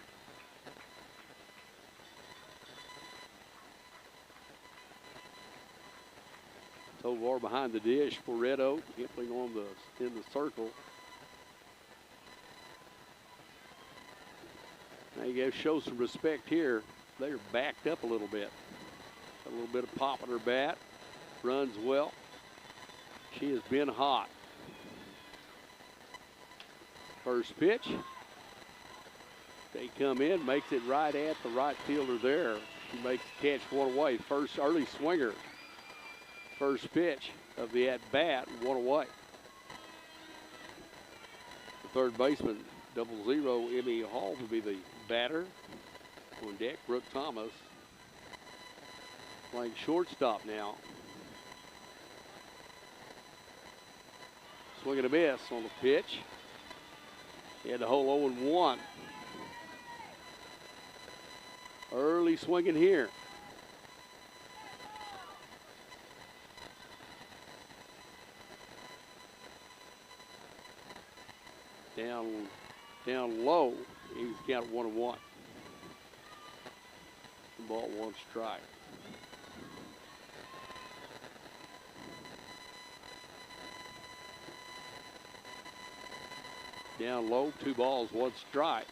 Tovar behind the dish for Red Oak, Hempling in the circle. Now you got to show some respect here. They're backed up a little bit. A little bit of pop on her bat. Runs well. She has been hot. First pitch. They come in, makes it right at the right fielder there. She makes the catch one away. First early swinger. First pitch of the at-bat, one away. The third baseman, 00, Emmy Hall, will be the batter. On deck, Brooke Thomas playing shortstop now. Swing and a miss on the pitch. He had the whole 0-1. Early swinging here. Down low, he's counted 1-1. Ball, 1 strike. Down low, 2 balls, 1 strike.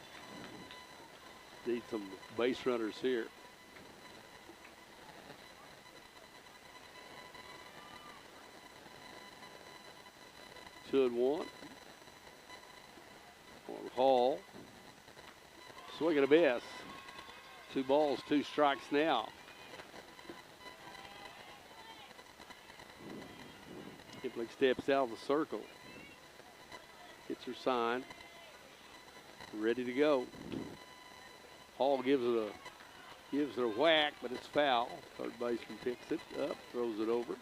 Need some base runners here. Two and 1. On Hall. Swing and a miss. 2 balls, 2 strikes now. Hempling steps out of the circle. Gets her sign. Ready to go. Hall gives it a whack, but it's foul. Third baseman picks it up, throws it over.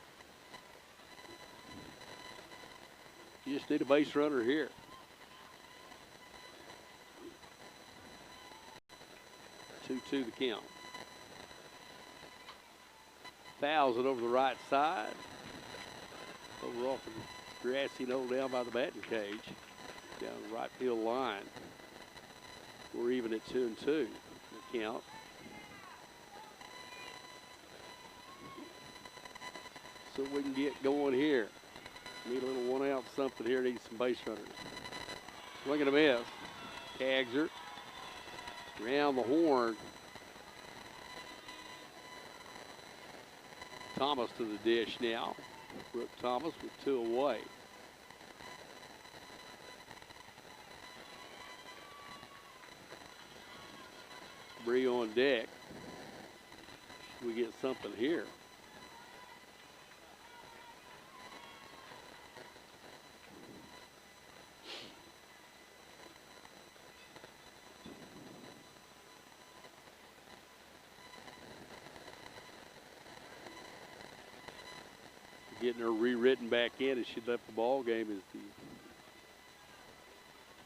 You just need a base runner here. 2-2 the count. Fouls it over the right side. Over off the grassy knoll down by the batting cage. Down the right field line. We're even at 2-2 the count. So we can get going here. Need a little 1-out something here. Need some base runners. Swing and a miss. Kagser. Around the horn. Thomas to the dish now. Brooke Thomas with 2 away. Bree on deck. We get something here. Getting her rewritten back in as she left the ball game as the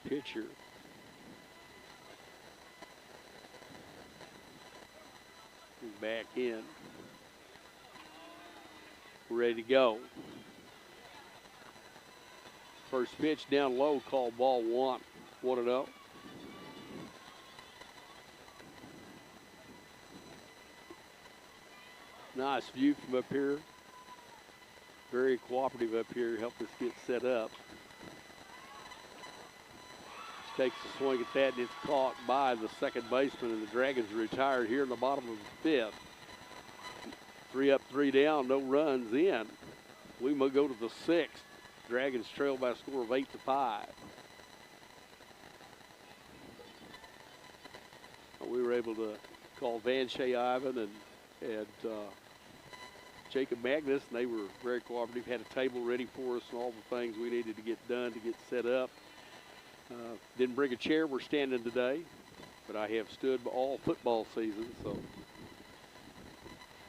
pitcher. Back in. Ready to go. First pitch down low, called ball 1. 1-0. Nice view from up here. Very cooperative up here, helped us get set up. takes a swing at that, and it's caught by the second baseman, and the Dragons are retired here in the bottom of the fifth. 3 up, 3 down, no runs in. We will go to the sixth. Dragons trail by a score of 8-5. We were able to call Van Shea Ivan and Jacob Magnus, and they were very cooperative, had a table ready for us and all the things we needed to get done to get set up. Didn't bring a chair, we're standing today, but I have stood all football season, so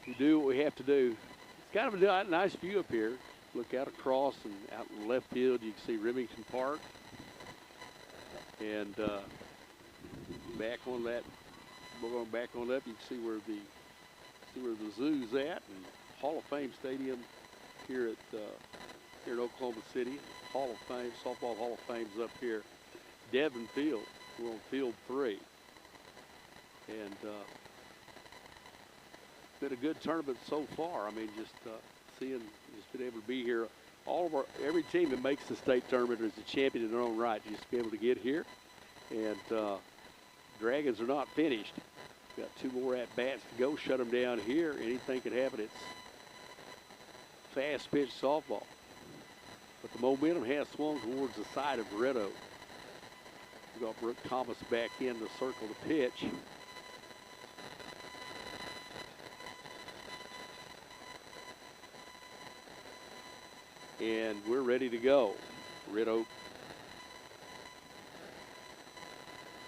we do what we have to do. It's kind of a nice view up here. Look out across and out in the left field, you can see Remington Park. And back on that, going back on up, you can see where the zoo's at, and Hall of Fame Stadium here in Oklahoma City. Hall of Fame, softball Hall of Fame's up here. Devon Field, we're on field 3. And been a good tournament so far. I mean, just been able to be here. Every team that makes the state tournament is a champion in their own right. Just to be able to get here. And Dragons are not finished. Got 2 more at-bats to go, shut them down here. Anything could happen. It's fast pitch softball. But the momentum has swung towards the side of Red Oak. We got Brooke Thomas back in to circle the pitch. And we're ready to go. Red Oak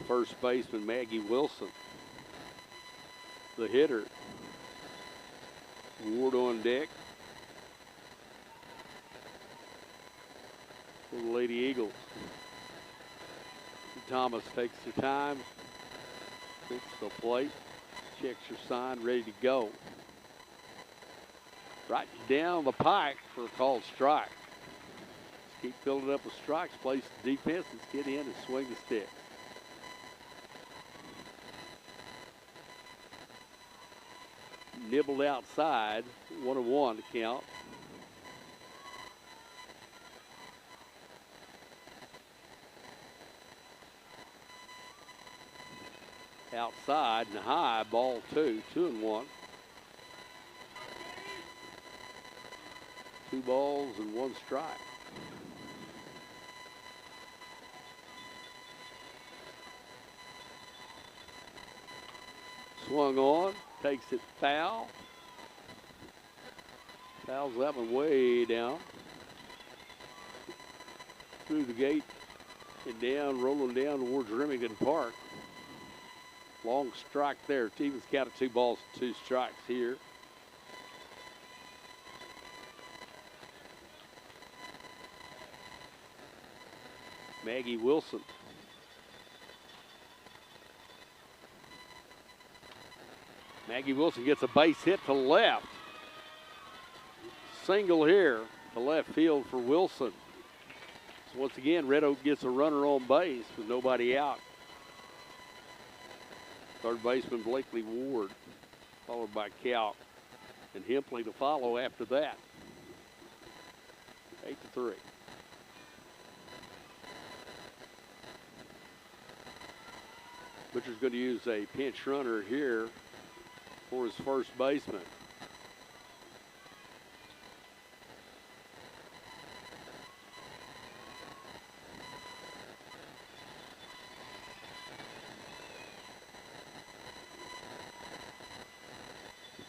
first baseman Maggie Wilson. The hitter, Ward on deck for the Lady Eagles. Thomas takes her time, fixes the plate, checks her sign, ready to go. Right down the pike for a called strike. Just keep filling it up with strikes, place the defense, let's get in and swing the stick. Nibbled outside, 1-1 to count. Outside and high, ball 2, 2-1. 2 balls and 1 strike. Swung on, takes it foul. Fouls that one way down. Through the gate and down, rolling down towards Remington Park. Long strike there. Stevens counted 2 balls and 2 strikes here. Maggie Wilson. Maggie Wilson gets a base hit to left. Single here to left field for Wilson. So once again, Red Oak gets a runner on base with nobody out. Third baseman Blakely Ward, followed by Calc and Hempley to follow after that. 8-3. Butcher's going to use a pinch runner here for his first baseman.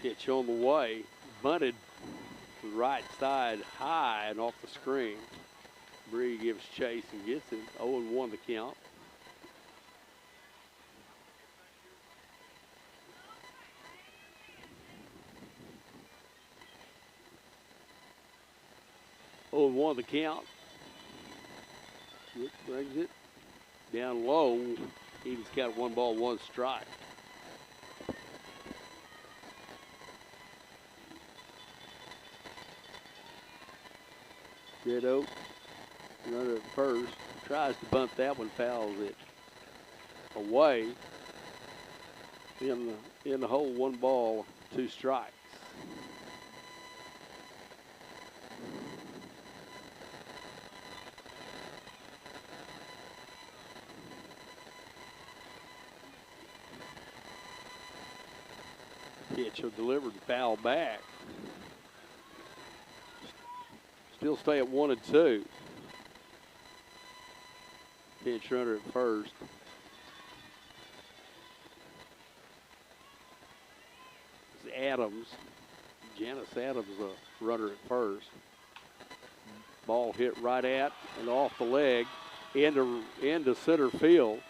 Pitch on the way, bunted to the right side high and off the screen. Bree gives chase and gets it. 0-1 the count. The count. Brings it down low. Eden's got 1 ball, 1 strike. Red Oak, runner at first, tries to bunt that one, fouls it away. In the hole, 1 ball, 2 strikes. pitch or delivered foul back. Still stay at 1-2. Pinch runner at first. It's Adams. Janice Adams, a runner at first. Ball hit right at and off the leg into center field.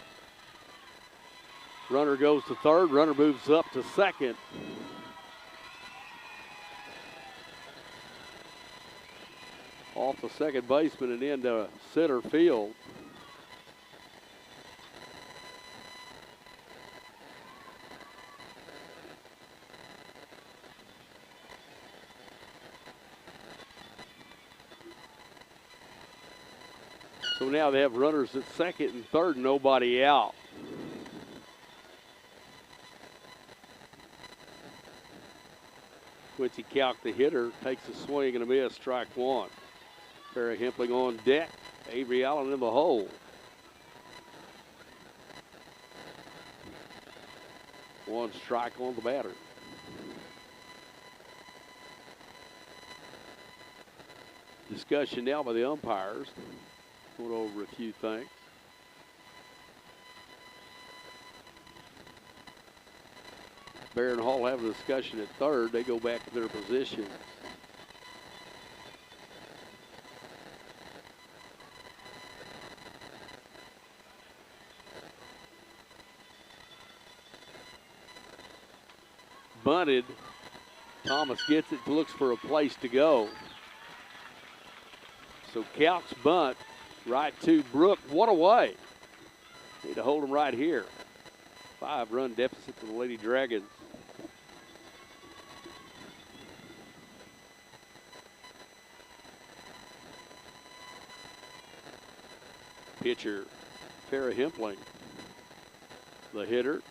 Runner goes to third. Runner moves up to second. Off the second baseman and into center field. So now they have runners at second and third, nobody out. Quincy Calc, the hitter, takes a swing and a miss, strike one. Farrah Hempling on deck, Avery Allen in the hole. One strike on the batter. Discussion now by the umpires. Going over a few things. Bear and Hall have a discussion at third. They go back to their positions. Bunted. Thomas gets it, looks for a place to go. So Calc's bunt right to Brook. What a way. Need to hold him right here. 5-run deficit to the Lady Dragons. Pitcher, Farrah Hempling. The hitter.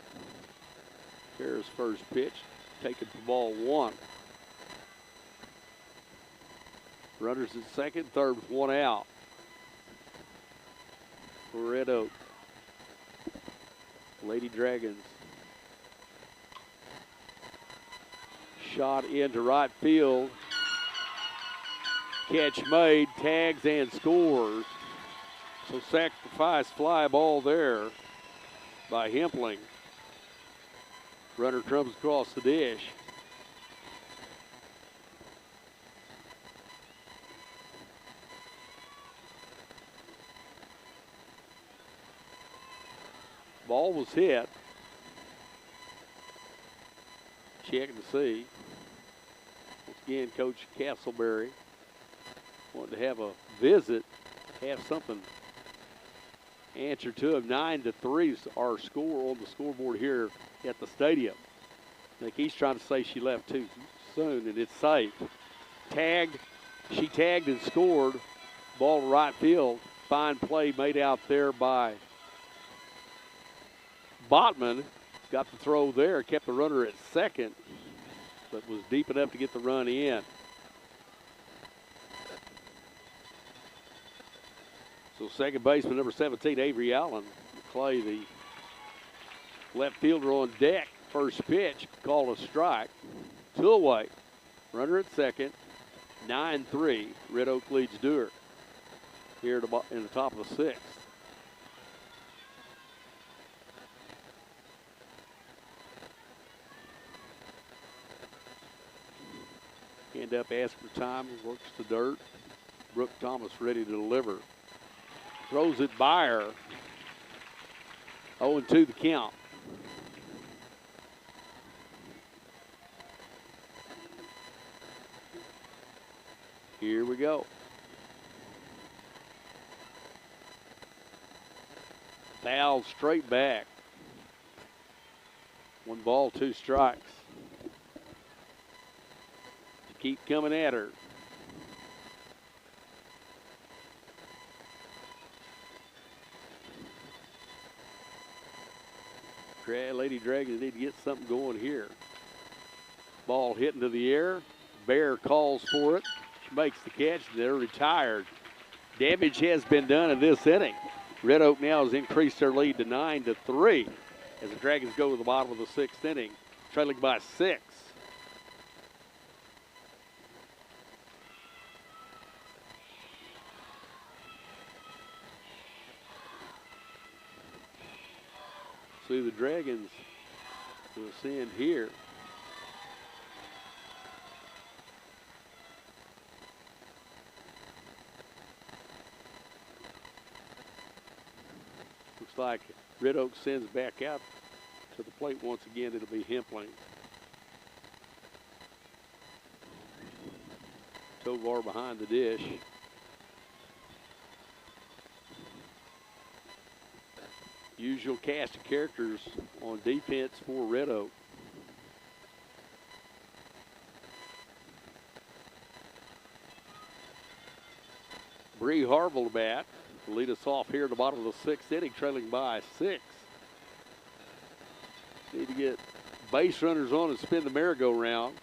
Farrah's first pitch, taken for ball one. Runners at second, third with one out for Red Oak. Lady Dragons. Shot into right field. Catch made, tags and scores. So sacrifice fly ball there by Hempling. Runner comes across the dish. Ball was hit. Checking to see. Once again, Coach Castleberry wanted to have a visit, have something answered to him. 9-3 is our score on the scoreboard here at the stadium. I think he's trying to say she left too soon, and it's safe. Tagged, she tagged and scored. Ball to right field. Fine play made out there by Botman. Got the throw there, kept the runner at second, but was deep enough to get the run in. So second baseman, number 17, Avery Allen. Clay, the left fielder on deck. First pitch, called a strike. 2 away. Runner at second. 9-3. Red Oak leads Dewar here in the top of the 6th. Hand up, ask for time, works the dirt. Brooke Thomas ready to deliver. Throws it by her. 0-2 the count. Here we go. Foul straight back. 1 ball, 2 strikes. Keep coming at her. Lady Dragons need to get something going here. Ball hit into the air. Bear calls for it. She makes the catch. They're retired. Damage has been done in this inning. Red Oak now has increased their lead to 9-3 as the Dragons go to the bottom of the 6th inning, trailing by 6. hopefully the Dragons will send here. Looks like Red Oak sends back out to the plate once again. It'll be Hempling. Dewar behind the dish. Usual cast of characters on defense for Red Oak. Bree Harville bat will lead us off here at the bottom of the sixth inning, trailing by 6. Need to get base runners on and spin the merry-go-round.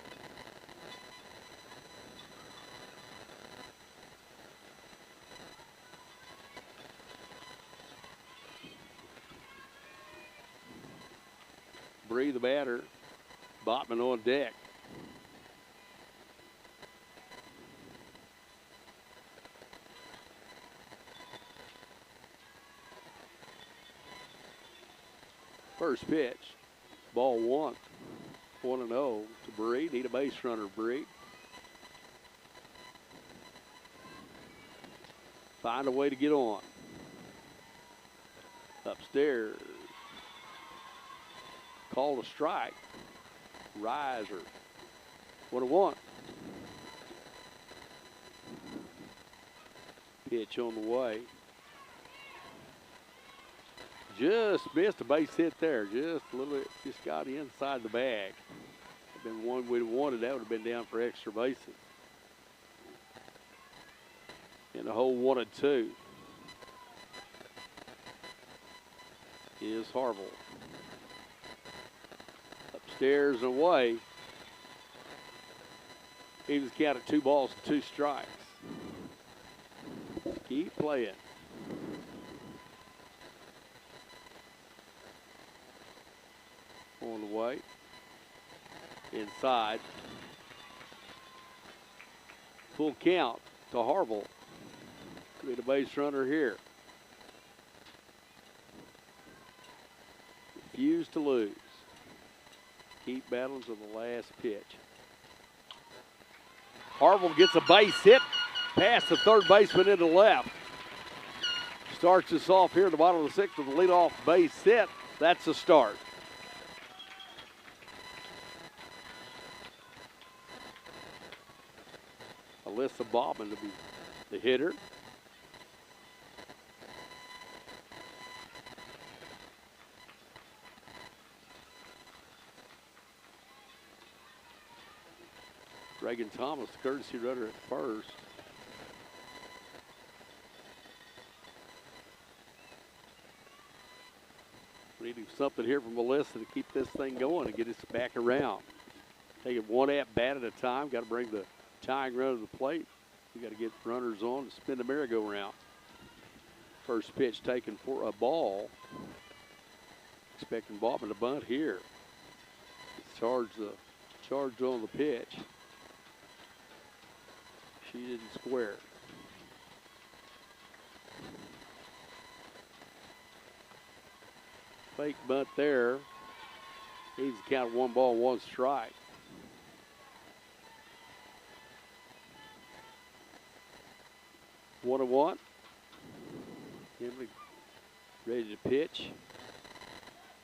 Bree the batter, Botman on deck. First pitch, ball 1, 1-0 to Bree. Need a base runner, Bree. Find a way to get on. Upstairs. Called a strike. Riser. 1-1. Pitch on the way. Just missed a base hit there. Just a little bit, just got inside the bag. Been one we'd wanted, that would have been down for extra bases. In the hole 1-2 is Harville. Upstairs and away. Evens count at 2 balls and 2 strikes. Keep playing. On the way. Inside. Full count to Harville. Get a base runner here. Refuse to lose. Keep battling to the last pitch. Harville gets a base hit past the third baseman into left. Starts us off here at the bottom of the 6th with a leadoff base hit. That's a start. Alyssa Bobman to be the hitter. Reagan Thomas, courtesy runner at first. We need something here from Melissa to keep this thing going and get us back around. Take it one at bat at a time. Got to bring the tying run to the plate. We got to get runners on and spin the merry-go-round. First pitch taken for a ball. Expecting Bobman to bunt here. Charge on the pitch. She didn't square. Fake bunt there. He's counted 1 ball, 1 strike. One and one. Henry ready to pitch.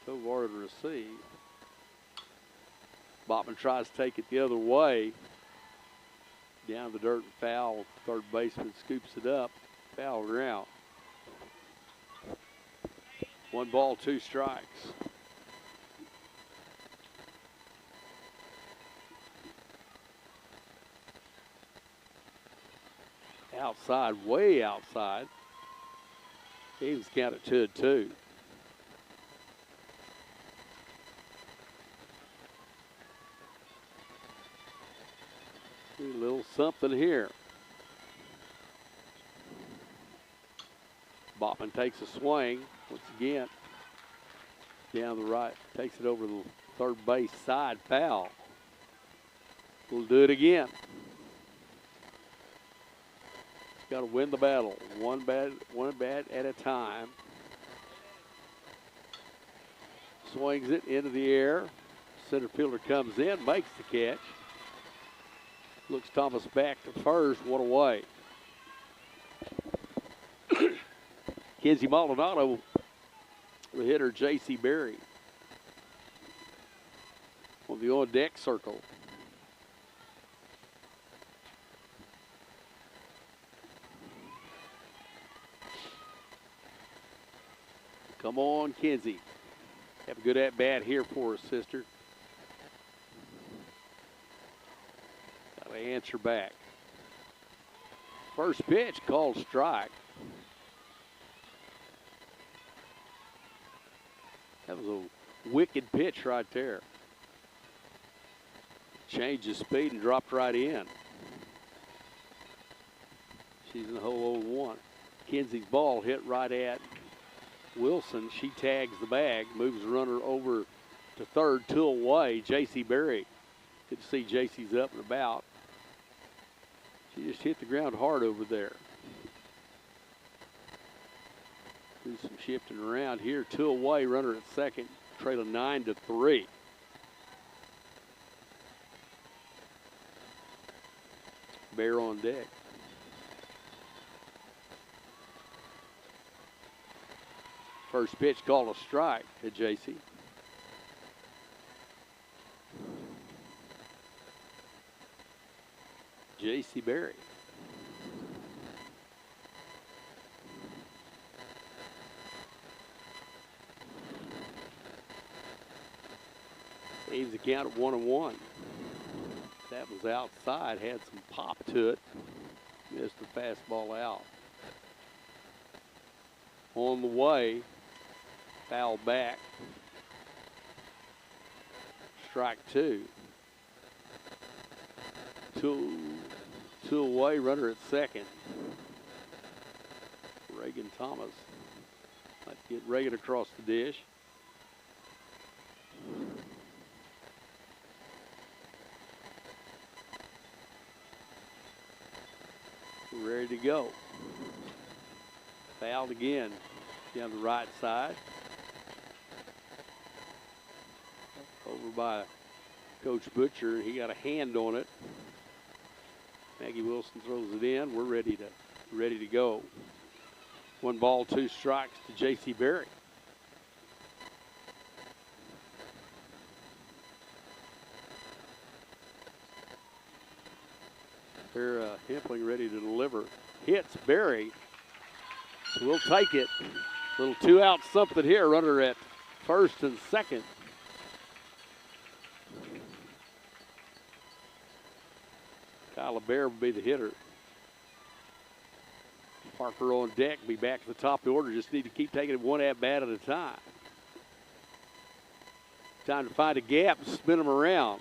Dewar to receive. Botman tries to take it the other way. Down the dirt and foul. Third baseman scoops it up. Foul ground. 1 ball, 2 strikes. Outside, way outside. Evens count at 2-2. A little something here. Botman takes a swing once again. Down the right, takes it over the third base side, foul. We'll do it again. Got to win the battle, one bat at a time. Swings it into the air. Center fielder comes in, makes the catch. Looks Thomas back to first, one away. Kenzie Maldonado, the hitter, J.C. Berry on the on-deck circle. Come on, Kenzie. Have a good at-bat here for us, sister. Got to answer back. First pitch called strike. That was a wicked pitch right there. Changed the speed and dropped right in. She's in the hole 0-1. Kenzie's ball hit right at Wilson. She tags the bag, moves the runner over to third, 2 away. J.C. Berry. Good to see J.C.'s up and about. She just hit the ground hard over there. Do some shifting around here. 2 away, runner at second, trailing 9-3. Bear on deck. First pitch called a strike to J.C. J.C. Berry. Leaves the count at 1-1. That was outside, had some pop to it. Missed the fastball out. On the way, foul back. Strike 2. Two away, runner at second. Reagan Thomas. Might get Reagan across the dish. Ready to go. Fouled again down the right side. Over by Coach Butcher. He got a hand on it. Maggie Wilson throws it in. We're ready to go. 1 ball, 2 strikes to J.C. Berry. Here, Hempling ready to deliver. Hits Berry. So we'll take it. Little 2-out something here. Runner at first and second. Kyla Bear will be the hitter. Parker on deck, be back to the top of the order. Just need to keep taking it 1 at-bat at a time. Time to find a gap, spin them around.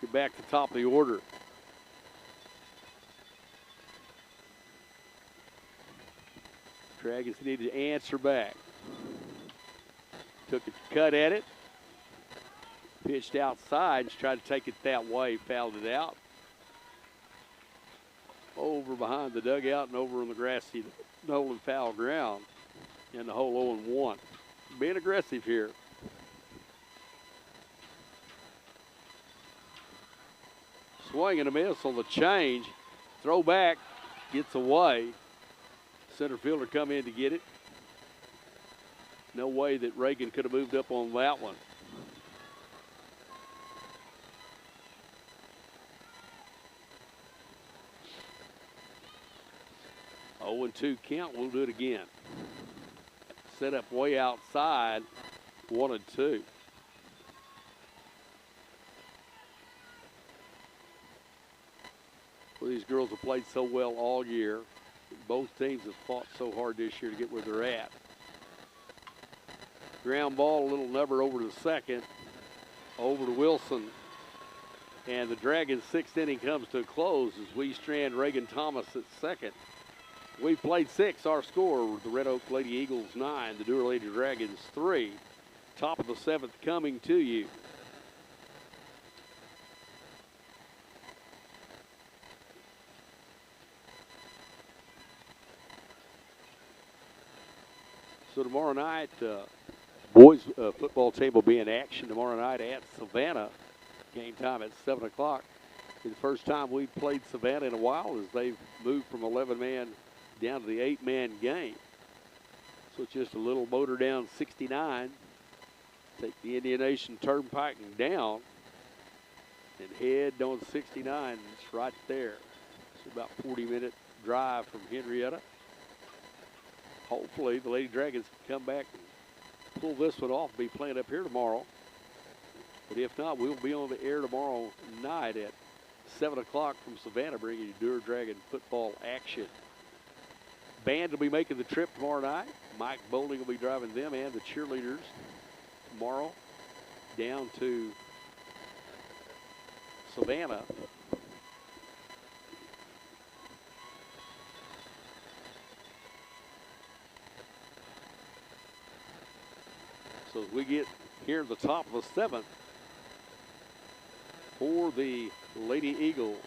Get back to the top of the order. Dragons need to answer back. Took a cut at it. Pitched outside, just tried to take it that way, fouled it out. Over behind the dugout and over on the grassy Nolan foul ground in the hole 0-1. Being aggressive here. Swing and a miss on the change. Throw back, gets away. Center fielder come in to get it. No way that Reagan could have moved up on that one. Oh, 0-2 count. We'll do it again. Set up way outside. 1-2. Well, these girls have played so well all year. Both teams have fought so hard this year to get where they're at. Ground ball, a little number over to second. Over to Wilson. And the Dragons' 6th inning comes to a close as we strand Reagan Thomas at second. We played 6. Our score, the Red Oak Lady Eagles 9, the Dewar Lady Dragons 3. Top of the 7th coming to you. So tomorrow night, boys football team will be in action tomorrow night at Savannah. Game time at 7 o'clock. It's the first time we've played Savannah in a while as they've moved from 11-man down to the 8-man game. So it's just a little motor down 69. Take the Indian Nation Turnpike down and head on 69. It's right there. It's about a 40-minute drive from Henrietta. Hopefully the Lady Dragons can come back and pull this one off and be playing up here tomorrow. But if not, we'll be on the air tomorrow night at 7 o'clock from Savannah, bringing you Dewar Dragon football action. Band will be making the trip tomorrow night. Mike Bowling will be driving them and the cheerleaders tomorrow down to Savannah. So as we get here at the top of the 7th for the Lady Eagles,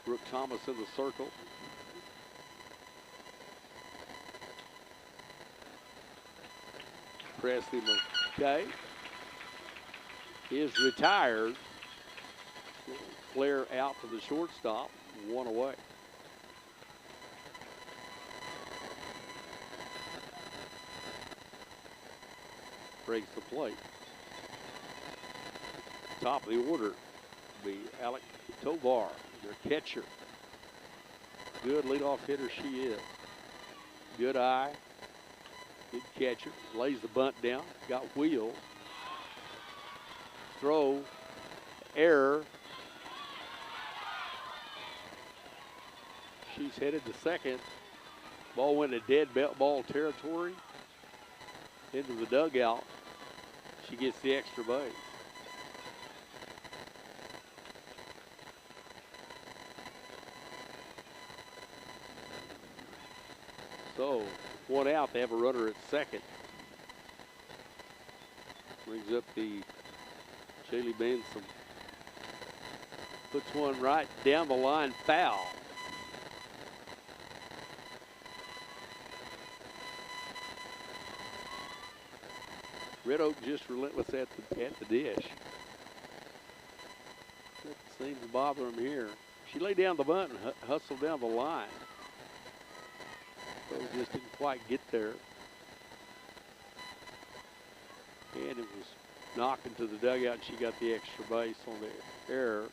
Brooke Thomas in the circle. Presley McKay is retired. Flare out for the shortstop, one away. Breaks the plate. Top of the order will be Alec Tovar, their catcher. Good leadoff hitter she is. Good eye. Good catcher. Lays the bunt down. Got wheels. Throw. Error. She's headed to second. Ball went to dead ball territory. Into the dugout. She gets the extra base. So, one out, they have a runner at second. Brings up the Shaylee Benson. Puts one right down the line, foul. Red Oak just relentless at the dish. That seems to bother him here. She laid down the bunt and hustled down the line. So just didn't quite get there. And it was knocked into the dugout. She got the extra base on the error.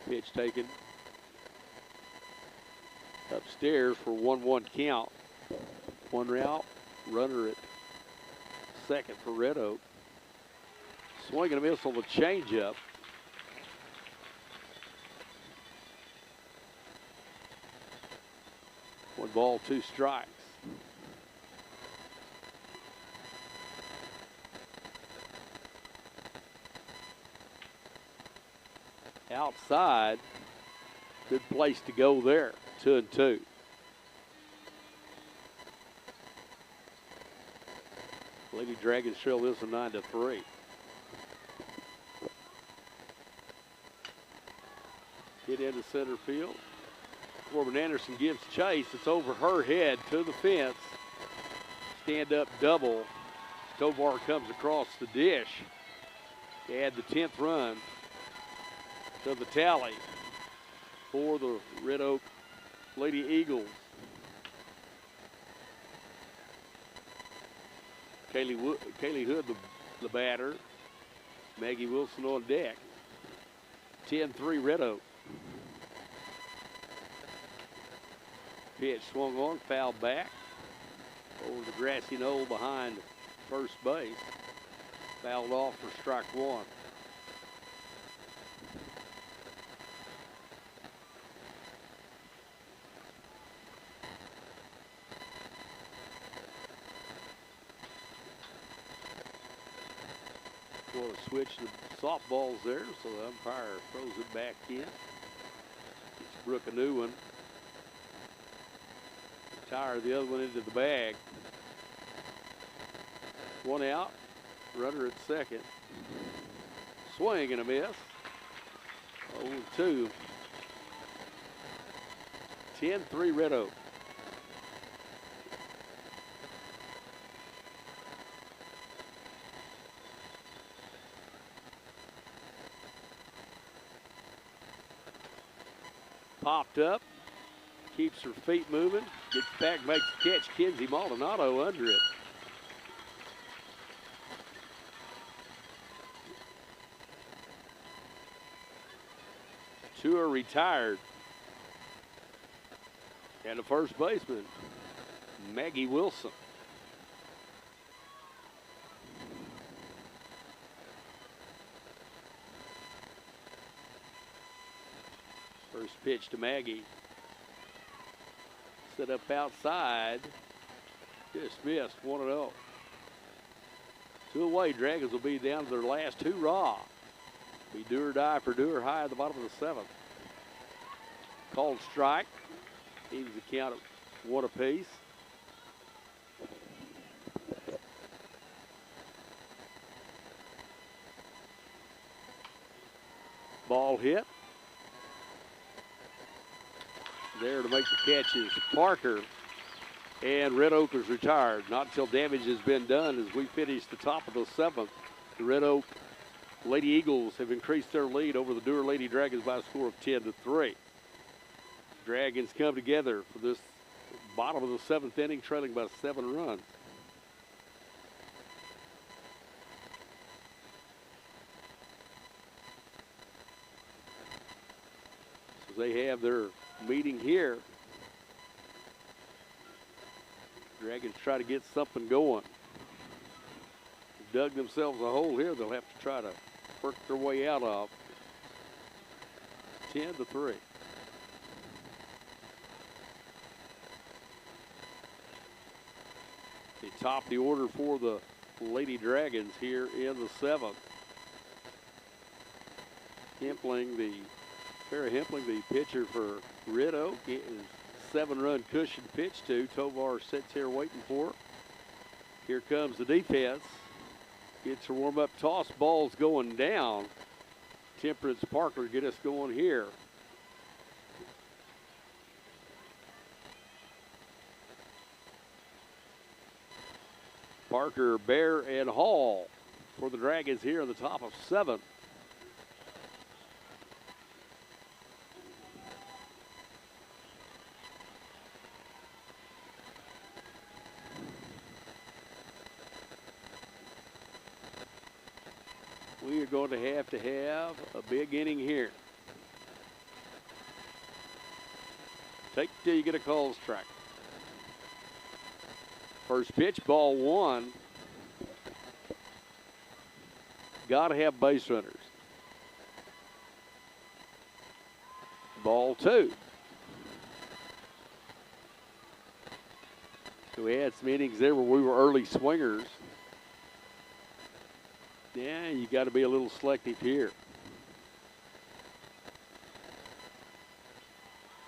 Pitch taken upstairs for 1-1 count. One route, runner at second for Red Oak. Swing and a miss on the changeup. One ball, two strikes. Outside, good place to go there. 2-2. Lady Dragons trail this one 9-3. Hit into center field. Corbin Anderson gives chase. It's over her head to the fence. Stand up double. Tovar comes across the dish to add the 10th run to the tally for the Red Oak Lady Eagles. Kaylee Hood, the batter. Maggie Wilson on deck. 10-3 Red Oak. Pitch swung on, fouled back over the grassy knoll behind first base. Fouled off for strike one. Want to switch the softballs there, so the umpire throws it back in. Gets Brooke a new one. Tire the other one into the bag. One out, runner at second. Swing and a miss. 0-2. 10-3 Red Oak. Popped up, keeps her feet moving, gets back, makes the catch. Kinsey Maldonado under it. Two are retired. And the first baseman, Maggie Wilson. First pitch to Maggie. Set up outside. Just missed, 1-0. Two away, Dragons will be down to their last two raw. Be do or die for Dewar high at the bottom of the seventh. Called strike. Evens the count at one apiece. Ball hit. There to make the catch is Parker. And Red Oak is retired. Not until damage has been done as we finish the top of the seventh. The Red Oak Lady Eagles have increased their lead over the Dewar Lady Dragons by a score of 10-3. Dragons come together for this bottom of the seventh inning, trailing by 7 runs. So they have their meeting here. Dragons try to get something going. Dug themselves a hole here they'll have to try to work their way out of. 10-3. They top the order for the Lady Dragons here in the seventh. Farrah Hempling, the pitcher for Red Oak, is 7-run cushion pitch to. Tovar sits here waiting for her. Here comes the defense. Gets her warm-up toss. Ball's going down. Temperance Parker get us going here. Parker, Bear, and Hall for the Dragons here in the top of 7th. We are going to have a big inning here. Take it till you get a call strike. First pitch, ball 1. Got to have base runners. Ball 2. So we had some innings there where we were early swingers. Yeah, you got to be a little selective here.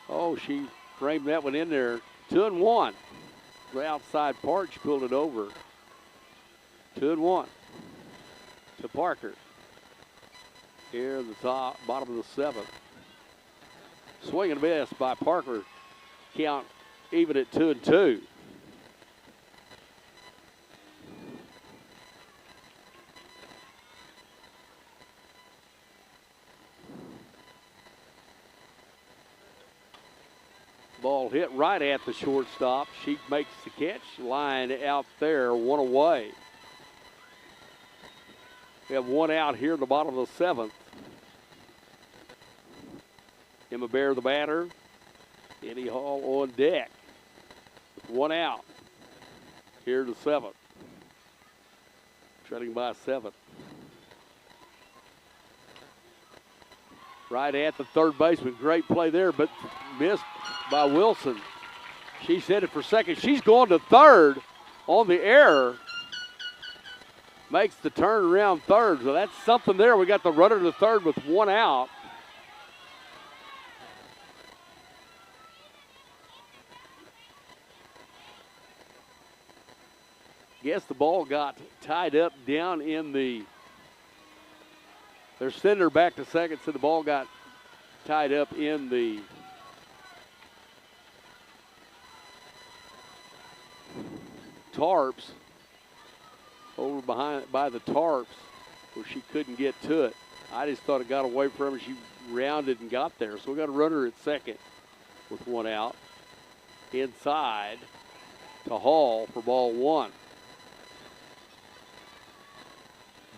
Oh, she framed that one in there. 2-1. The outside part, she pulled it over. 2-1 to Parker. Here in the bottom of the 7th. Swing and miss by Parker. Count even at 2-2. Ball hit right at the shortstop. She makes the catch. Line out there, 1 away. We have 1 out here in the bottom of the 7th. Emma Bear, the batter. Annie Hall on deck. 1 out here in the 7th. Trailing by 7. Right at the third baseman. Great play there, but missed by Wilson. She's headed for second. She's going to third on the error. Makes the turn around third. So that's something there. We got the runner to third with 1 out. Guess the ball got tied up down in the. They're sending her back to second, so the ball got tied up in the tarps, over behind by the tarps, where she couldn't get to it. I just thought it got away from her. She rounded and got there. So we got a runner at second with one out. Inside to Hall for ball one.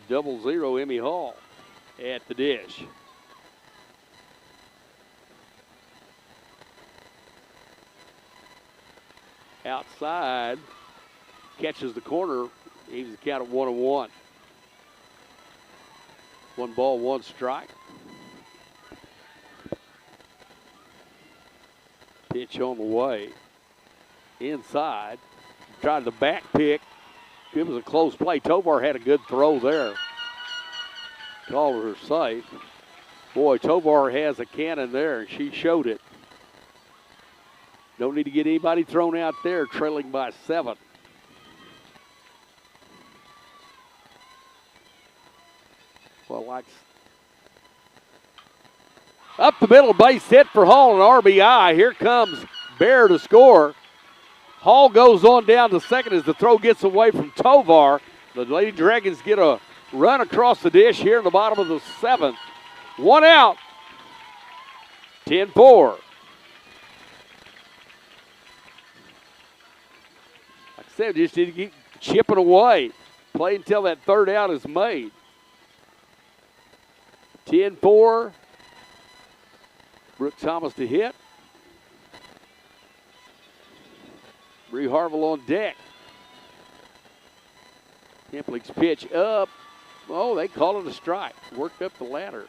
0-0 Emmy Hall at the dish. Outside, catches the corner. He's the count of 1-1. 1 ball, 1 strike. Pitch on the way. Inside. Tried the back pick. It was a close play. Tovar had a good throw there. Called her safe. Boy, Tovar has a cannon there, and she showed it. Don't need to get anybody thrown out there, trailing by 7. Well, like up the middle, base hit for Hall, and RBI. Here comes Bear to score. Hall goes on down to second as the throw gets away from Tovar. The Lady Dragons get a run across the dish here in the bottom of the 7th. 1 out. 10-4. Like I said, just need to keep chipping away. Play until that 3rd out is made. 10-4. Brooke Thomas to hit. Bree Harville on deck. Hemplick's pitch up. Oh, they call it a strike. Worked up the ladder.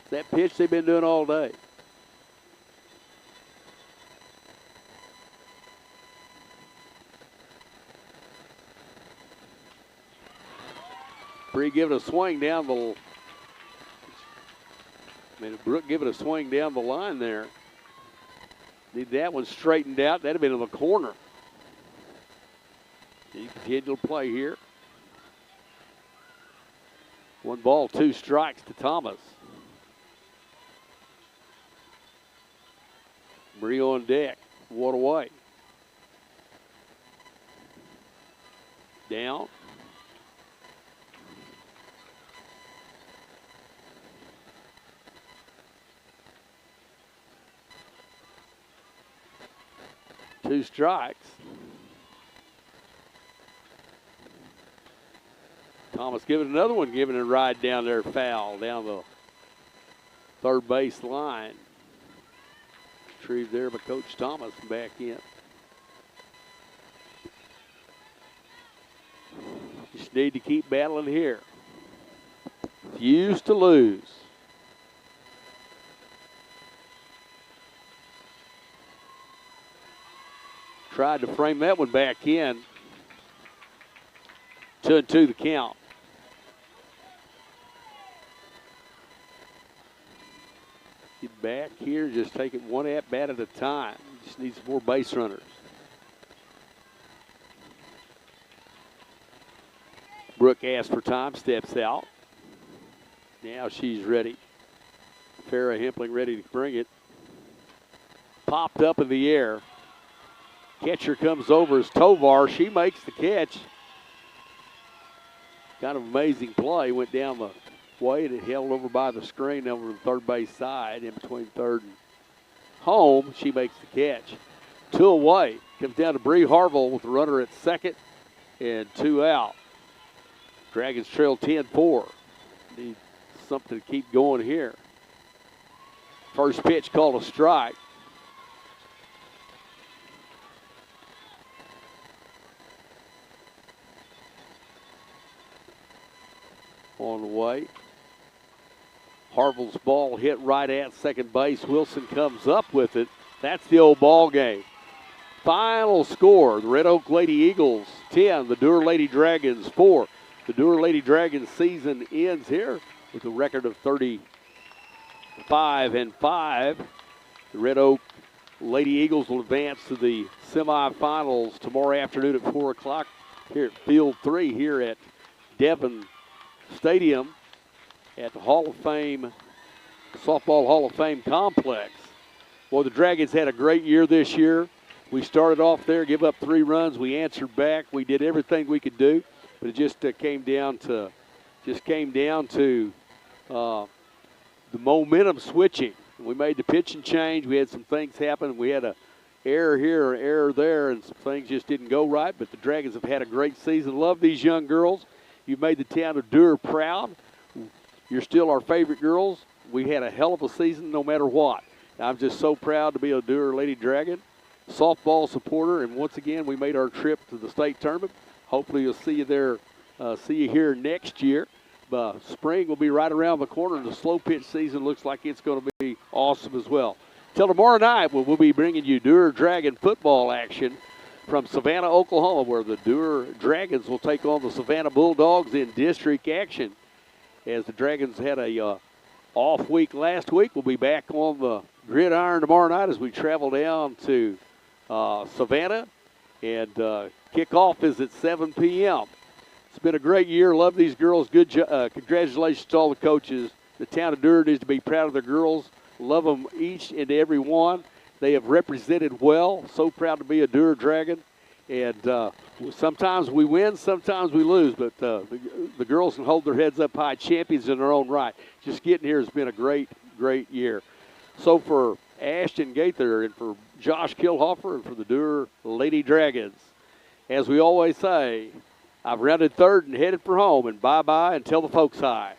It's that pitch they've been doing all day. Bree giving a swing down the. Brooke giving a swing down the line there. Need that one straightened out. That'd have been in the corner. You continue to play here. 1 ball, 2 strikes to Thomas. Bree on deck. 1 away. Down. Two strikes. Thomas giving another one, giving a ride down there, foul down the 3rd base line. Retrieved there by Coach Thomas back in. Just need to keep battling here. Refuse to lose. Tried to frame that one back in. 2-2 the count. Get back here, just take it 1 at bat at a time. Just need some more base runners. Brooke asks for time, steps out. Now she's ready. Farrah Hempling ready to bring it. Popped up in the air. Catcher comes over as Tovar. She makes the catch. Kind of amazing play. Went down the way and it held over by the screen over the 3rd base side in between 3rd and home. She makes the catch. 2 away. Comes down to Bree Harville with the runner at second and 2 out. Dragons trail 10-4. Need something to keep going here. First pitch called a strike. On the way. Harville's ball hit right at second base. Wilson comes up with it. That's the old ball game. Final score, the Red Oak Lady Eagles 10, the Dewar Lady Dragons 4. The Dewar Lady Dragons season ends here with a record of 35-5. The Red Oak Lady Eagles will advance to the semifinals tomorrow afternoon at 4 o'clock here at Field 3 here at Devon Stadium at the Hall of Fame, Softball Hall of Fame complex. Well, the Dragons had a great year this year. We started off there, give up 3 runs. We answered back. We did everything we could do, but it just came down to the momentum switching. We made the pitching change. We had some things happen. We had a error here, an error there, and some things just didn't go right. But the Dragons have had a great season. Love these young girls. You've made the town of Dewar proud. You're still our favorite girls. We had a hell of a season no matter what. I'm just so proud to be a Dewar Lady Dragon softball supporter. And once again, we made our trip to the state tournament. Hopefully you'll see you there, see you here next year. Spring will be right around the corner, and the slow pitch season looks like it's going to be awesome as well. Till tomorrow night, we'll be bringing you Dewar Dragon football action from Savannah, Oklahoma, where the Dewar Dragons will take on the Savannah Bulldogs in district action. As the Dragons had a off week last week, we'll be back on the gridiron tomorrow night as we travel down to Savannah, and kickoff is at 7 p.m. It's been a great year. Love these girls. Good congratulations to all the coaches. The town of Dewar needs to be proud of their girls. Love them each and every one. They have represented well. So proud to be a Dewar Dragon. And sometimes we win, sometimes we lose, but the girls can hold their heads up high, champions in their own right. Just getting here has been a great, great year. So for Ashton Gaither and for Josh Kilhofer and for the Dewar Lady Dragons, as we always say, I've rounded third and headed for home, and bye-bye and tell the folks hi.